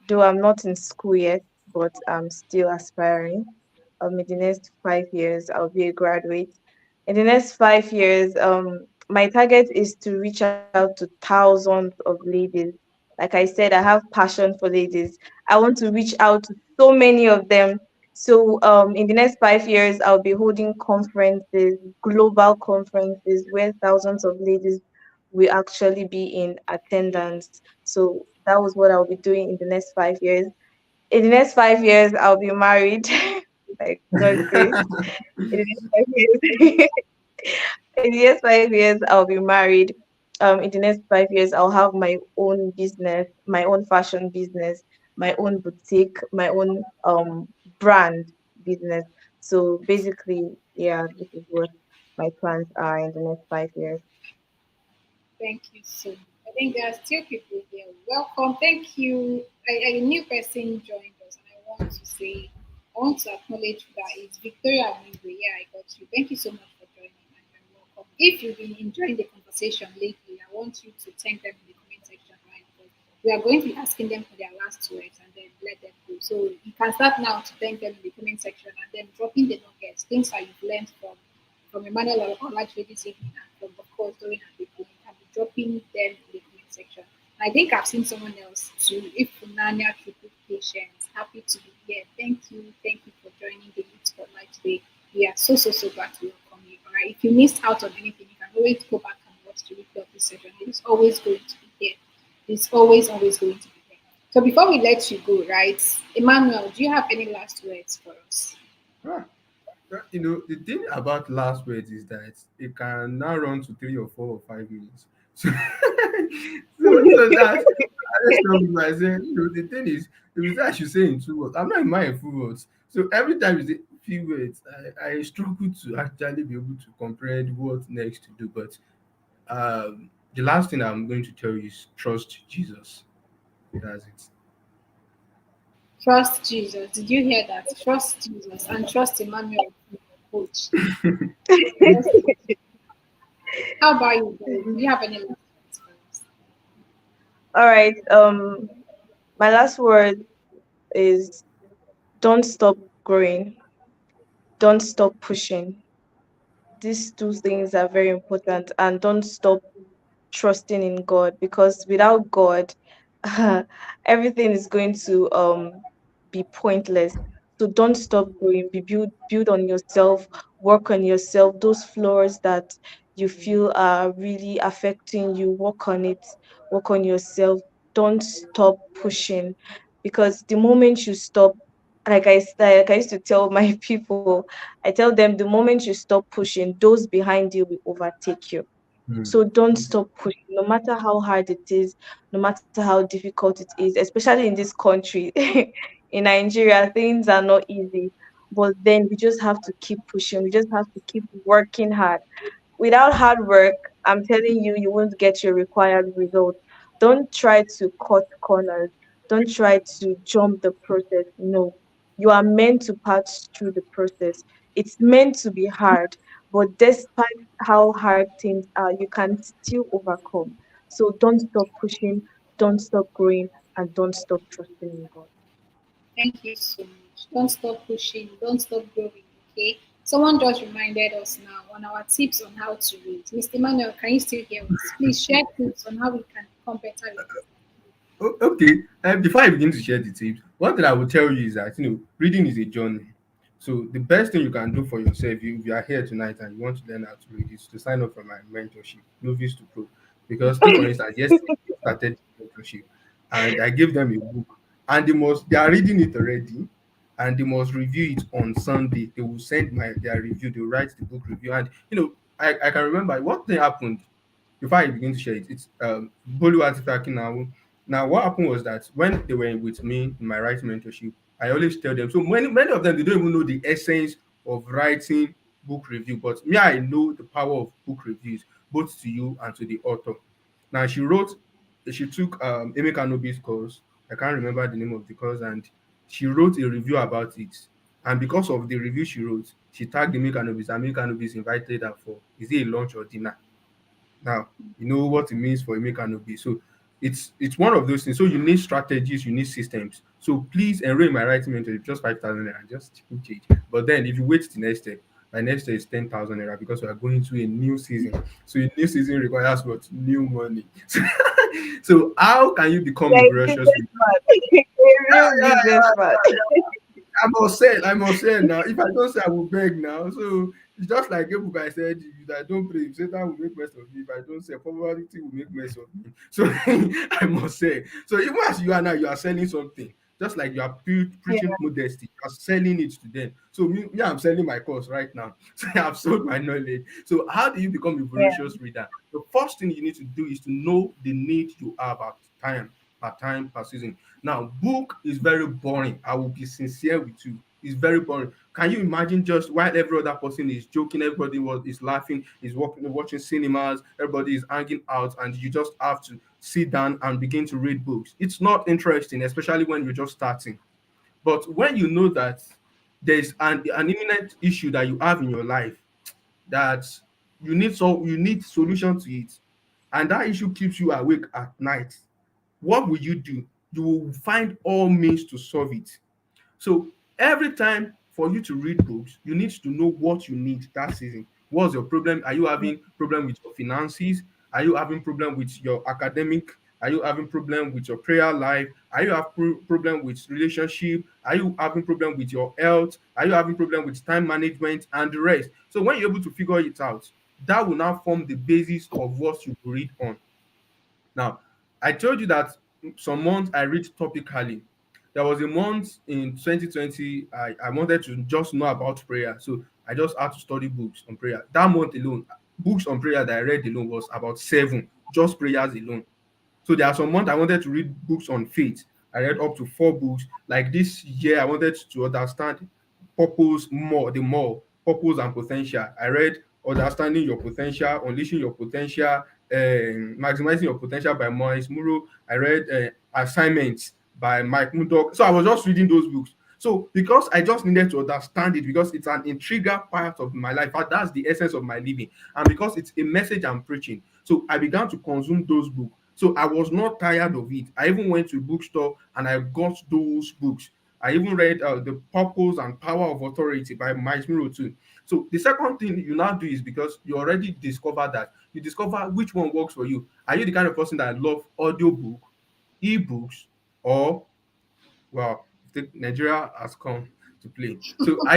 though I'm not in school yet, but I'm still aspiring. In the next 5 years, I'll be a graduate. In the next 5 years, my target is to reach out to thousands of ladies. Like I said, I have passion for ladies. I want to reach out to so many of them. So, in the next 5 years, I'll be holding conferences, global conferences, where thousands of ladies will actually be in attendance. So that was what I'll be doing in the next 5 years. In the next 5 years, I'll be married, by God's grace. In the next 5 years, in the next 5 years, I'll be married. In the next 5 years, I'll have my own business, my own fashion business, my own boutique, my own brand business. So basically, yeah, this is what my plans are in the next 5 years. Thank you so much. I think there are still people here. Welcome. Thank you. A new person joined us, and I want to acknowledge that it's Victoria Mingwe. Yeah, I got you. Thank you so much for joining, and you're welcome. If you've been enjoying the conversation lately, I want you to thank them in the comment section, right? Because we are going to be asking them for their last words and then let them go. So you can start now to thank them in the comment section and then dropping the nuggets, things that you've learned from Emmanuel Olajide this evening and from, of course, Doreen and Adekunle. You can be dropping them in the comment section. I think I've seen someone else too. If Funanya triple patience, happy to be here. Thank you. Thank you for joining the Youth Spotlight today. We are so glad to welcome you. All right. If you missed out on anything, you can always go back and watch the replay of this session. It's always going to be here. It's always going to be here. So before we let you go, right, Emmanuel, do you have any last words for us? Ah, the thing about last words is that it can now run to 3 or 4 or 5 minutes. So, so that let's start with I said, the thing is, if you say I should say in 2 words, I'm not in my full words. So every time you say few words, I struggle to actually be able to comprehend what next to do. But the last thing I'm going to tell you is trust Jesus. That's it. Trust Jesus. Did you hear that? Trust Jesus and trust Emmanuel, coach. Trust him. How about you, Doreen? Do you have any last words for us? All right. My last word is don't stop growing. Don't stop pushing. These two things are very important, and don't stop trusting in God, because without God, everything is going to be pointless. So don't stop growing. Build on yourself, work on yourself. Those flaws that you feel are really affecting you, work on it, work on yourself. Don't stop pushing, because the moment you stop, like I used to tell my people, I tell them the moment you stop pushing, those behind you will overtake you. Hmm. So don't stop pushing, no matter how hard it is, no matter how difficult it is, especially in this country. In Nigeria, things are not easy. But then we just have to keep pushing. We just have to keep working hard. Without hard work, I'm telling you, you won't get your required result. Don't try to cut corners. Don't try to jump the process. No, you are meant to pass through the process. It's meant to be hard, but despite how hard things are, you can still overcome. So don't stop pushing, don't stop growing, and don't stop trusting in God. Thank you so much. Don't stop pushing. Don't stop growing. Okay. Someone just reminded us now on our tips on how to read. Mr. Emmanuel, can you still hear us? Please share tips on how we can become better readers. Okay. Before I begin to share the tips, one thing I will tell you is that reading is a journey. So the best thing you can do for yourself, if you are here tonight and you want to learn how to read, is to sign up for my mentorship, novice to pro. Because take for instance, yesterday I started the mentorship, and I gave them a book, and they are reading it already, and they must review it on Sunday. They will send their review. They will write the book review, and I can remember what thing happened before I begin to share it. It's Bolu Atifaki now. Now, what happened was that when they were with me in my writing mentorship, I always tell them. So many of them they don't even know the essence of writing book review, but me, I know the power of book reviews, both to you and to the author. Now, she took Emeka Nobi's course. I can't remember the name of the course, and she wrote a review about it. And because of the review she wrote, she tagged Emeka Nobis, and Emeka Nobis invited her for is it a lunch or dinner? Now, you know what it means for a make and be. So it's one of those things. So you need strategies, you need systems. So please enroll in my writing mentorship, just 5,000 naira, just change. But then if you wait till next year, my next year is 10,000 naira because we are going to a new season. So a new season requires what? New money. So how can you become a Yeah, voracious reader? a real businessman. I must say now. If I don't say, I will beg now. So it's just like a book I said, if I don't pray, if Satan will make mess of me. If I don't say, probability will make mess of me. So I must say. So even as you are now, you are selling something. Just like you are preaching modesty, you are selling it to them. So me, I'm selling my course right now. So I have sold my knowledge. So how do you become a Yeah, voracious reader? The first thing you need to do is to know the need you have at time per season. Now, book is very boring. I will be sincere with you. It's very boring. Can you imagine just while every other person is joking, everybody is laughing, is watching cinemas, everybody is hanging out, and you just have to sit down and begin to read books? It's not interesting, especially when you're just starting. But when you know that there's an imminent issue that you have in your life that you need solution to it, and that issue keeps you awake at night, what will you do? You will find all means to solve it. So every time for you to read books, you need to know what you need that season. What's your problem? Are you having problem with your finances? Are you having problem with your academic Are you having problem with your prayer life? Are you have problem with relationship? Are you having problem with your health? Are you having problem with time management and the rest? So when you're able to figure it out, that will now form the basis of what you read on. Now, I told you that some months I read topically. There was a month in 2020 I wanted to just know about prayer. So I just had to study books on prayer. That month alone, books on prayer that I read alone was about seven, just prayers alone. So there are some months I wanted to read books on faith. I read up to four books. Like this year, I wanted to understand purpose more, the more purpose and potential. I read Understanding Your Potential, Unleashing Your Potential, Maximizing Your Potential by Maurice Muro. I read Assignments by Mike Murdoch. So I was just reading those books. So because I just needed to understand it, because it's an integral part of my life, and that's the essence of my living, and because it's a message I'm preaching, so I began to consume those books. So I was not tired of it. I even went to a bookstore and I got those books. I even read The Purpose and Power of Authority by Miles Miro too. So the second thing you now do is, because you already discovered that, you discover which one works for you. Are you the kind of person that love audiobook, ebooks, or, well, Nigeria has come to play. So I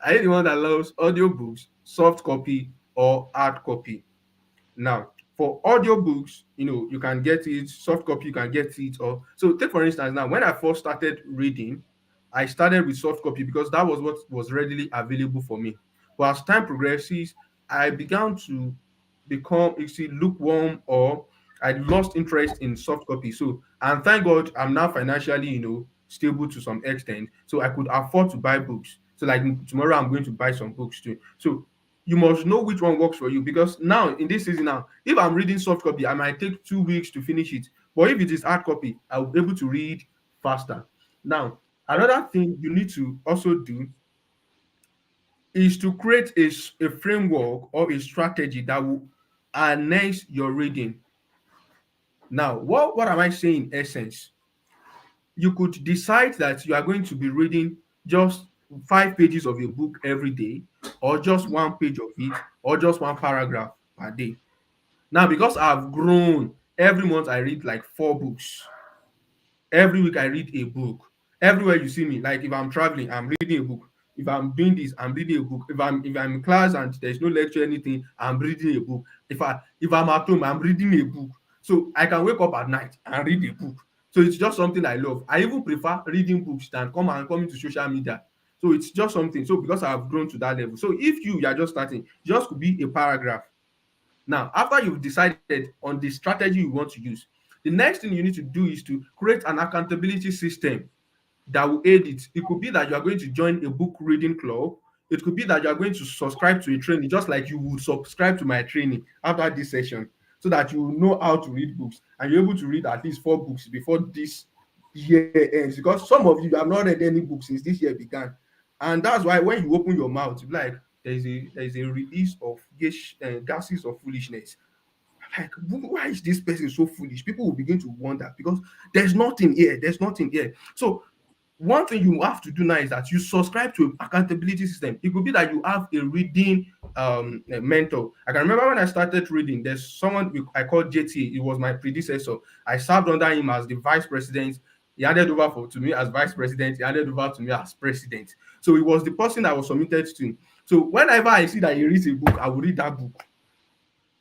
are you the one that loves audiobooks, soft copy, or hard copy? Now, for audiobooks, you can get it, soft copy, you can get it. Or so take for instance, now when I first started reading, I started with soft copy because that was what was readily available for me. But as time progresses, I began to become, you see, lukewarm, or I lost interest in soft copy. So, and thank God I'm now financially, stable to some extent. So I could afford to buy books. So like tomorrow I'm going to buy some books too. So you must know which one works for you, because now in this season, now if I'm reading soft copy, I might take 2 weeks to finish it. But if it is hard copy, I'll be able to read faster. Now, another thing you need to also do is to create a framework or a strategy that will enhance your reading. Now, what am I saying in essence? You could decide that you are going to be reading just 5 pages of a book every day, or just 1 page of it, or just one paragraph per day. Now, because I've grown, every month I read like 4 books. Every week I read a book. Everywhere you see me, like if I'm traveling, I'm reading a book. If I'm doing this, I'm reading a book. If I'm in class and there's no lecture, anything, I'm reading a book. If I'm at home, I'm reading a book. So I can wake up at night and read a book. So it's just something I love. I even prefer reading books than coming to social media. So it's just something. So because I've grown to that level. So if you are just starting, just could be a paragraph. Now, after you've decided on the strategy you want to use, the next thing you need to do is to create an accountability system that will aid it. It could be that you are going to join a book reading club. It could be that you are going to subscribe to a training, just like you would subscribe to my training after this session, so that you know how to read books and you're able to read at least 4 books before this year ends. Because some of you have not read any books since this year began. And that's why when you open your mouth, you be like, there is a release of gases of foolishness. Like, why is this person so foolish? People will begin to wonder, because there's nothing here. There's nothing here. So one thing you have to do now is that you subscribe to an accountability system. It could be that you have a reading mentor. I can remember when I started reading, there's someone I called JT. It was my predecessor. I served under him as the vice president. He handed over to me as vice president. He handed over to me as president. So he was the person I was submitted to. So whenever I see that he reads a book, I will read that book.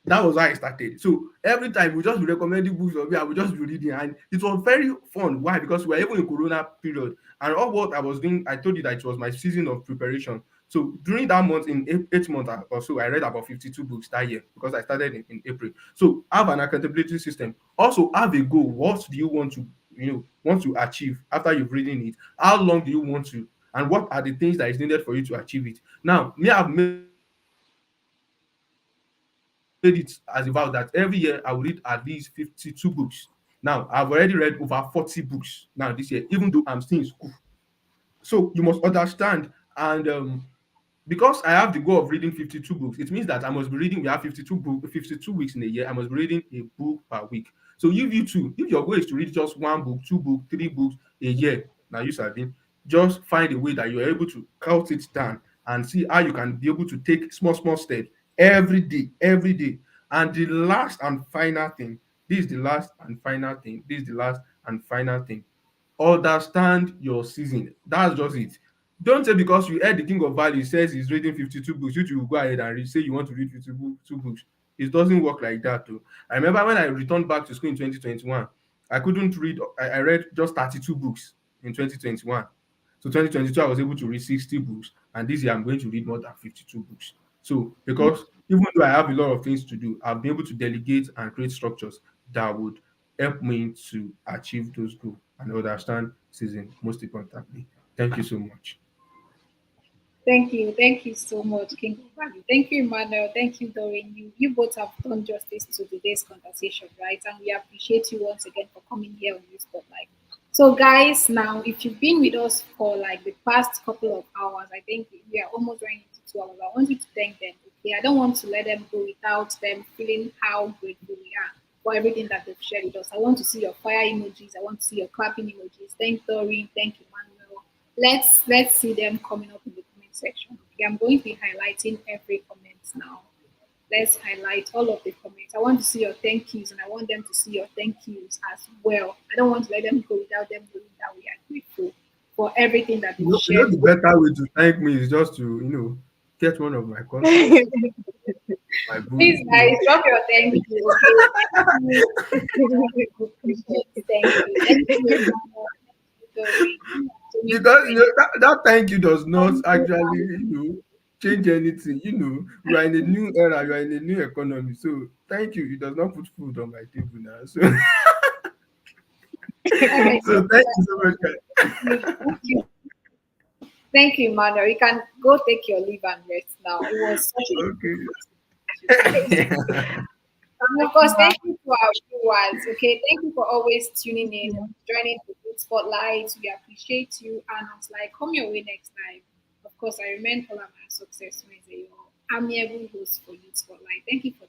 That was how I started. So every time we just be recommending books of me, I would just be reading, and it was very fun. Why? Because we were even in Corona period, and all what I was doing, I told you that it was my season of preparation. So during that month, in 8 months or so, I read about 52 books that year, because I started in April. So have an accountability system. Also have a goal. What do you want to achieve after you've reading it? How long do you want to? And what are the things that is needed for you to achieve it? Now, me, I've made it as a vow that every year I will read at least 52 books. Now, I've already read over 40 books now this year, even though I'm still in school. So you must understand, and because I have the goal of reading 52 books, it means that I must be reading, we have 52 weeks in a year, I must be reading a book per week. So if you too, if your goal is to read just 1 book, 2 books, 3 books a year, now you sabi, just find a way that you're able to cut it down and see how you can be able to take small steps every day. And the last and final thing This is the last and final thing. This is the last and final thing. Understand your season. That's just it. Don't say because you heard the king of value says he's reading 52 books, you will go ahead and read, say you want to read 52 books. It doesn't work like that too. I remember when I returned back to school in 2021, I couldn't read, I read just 32 books in 2021. So 2022, I was able to read 60 books, and this year I'm going to read more than 52 books. So because even though I have a lot of things to do, I've been able to delegate and create structures that would help me to achieve those goals and understand season most importantly. Thank you so much. Thank you. Thank you so much, King of Value. Thank you, Emmanuel. Thank you, Doreen. You both have done justice to today's conversation, right? And we appreciate you once again for coming here on this spotlight. So, guys, now if you've been with us for like the past couple of hours, I think we are almost running into 2 hours. I want you to thank them. Okay, I don't want to let them go without them feeling how grateful we are for everything that they've shared with us. I want to see your fire emojis. I want to see your clapping emojis. Thank Doreen. Thank Emmanuel. Let's see them coming up in the comment section. Okay, I'm going to be highlighting every comment now. Let's highlight all of the comments. I want to see your thank yous and I want them to see your thank yous as well. I don't want to let them go without them knowing that we are grateful for everything that they've shared. The better way to thank me is just to, get one of my contacts, my Please, boo. guys, drop your thank you. Okay, thank you. Thank you. Thank you, Emmanuel. Thank you, Doreen. Doing Because great. that thank you does not actually change anything. We are in a new era, we are in a new economy. So thank you. It does not put food on my table now. So All right, so thank you so much, guys. thank you. Thank you, Emmanuel. You can go take your leave and rest now. It was such a Okay. you guys. And of course, thank you to our viewers. Okay, thank you for always tuning in, joining the good spotlight. We appreciate you, and it's like come your way next time. Of course, I remain Ola my success Wednesday, your amiable host for Youth Spotlight. Thank you for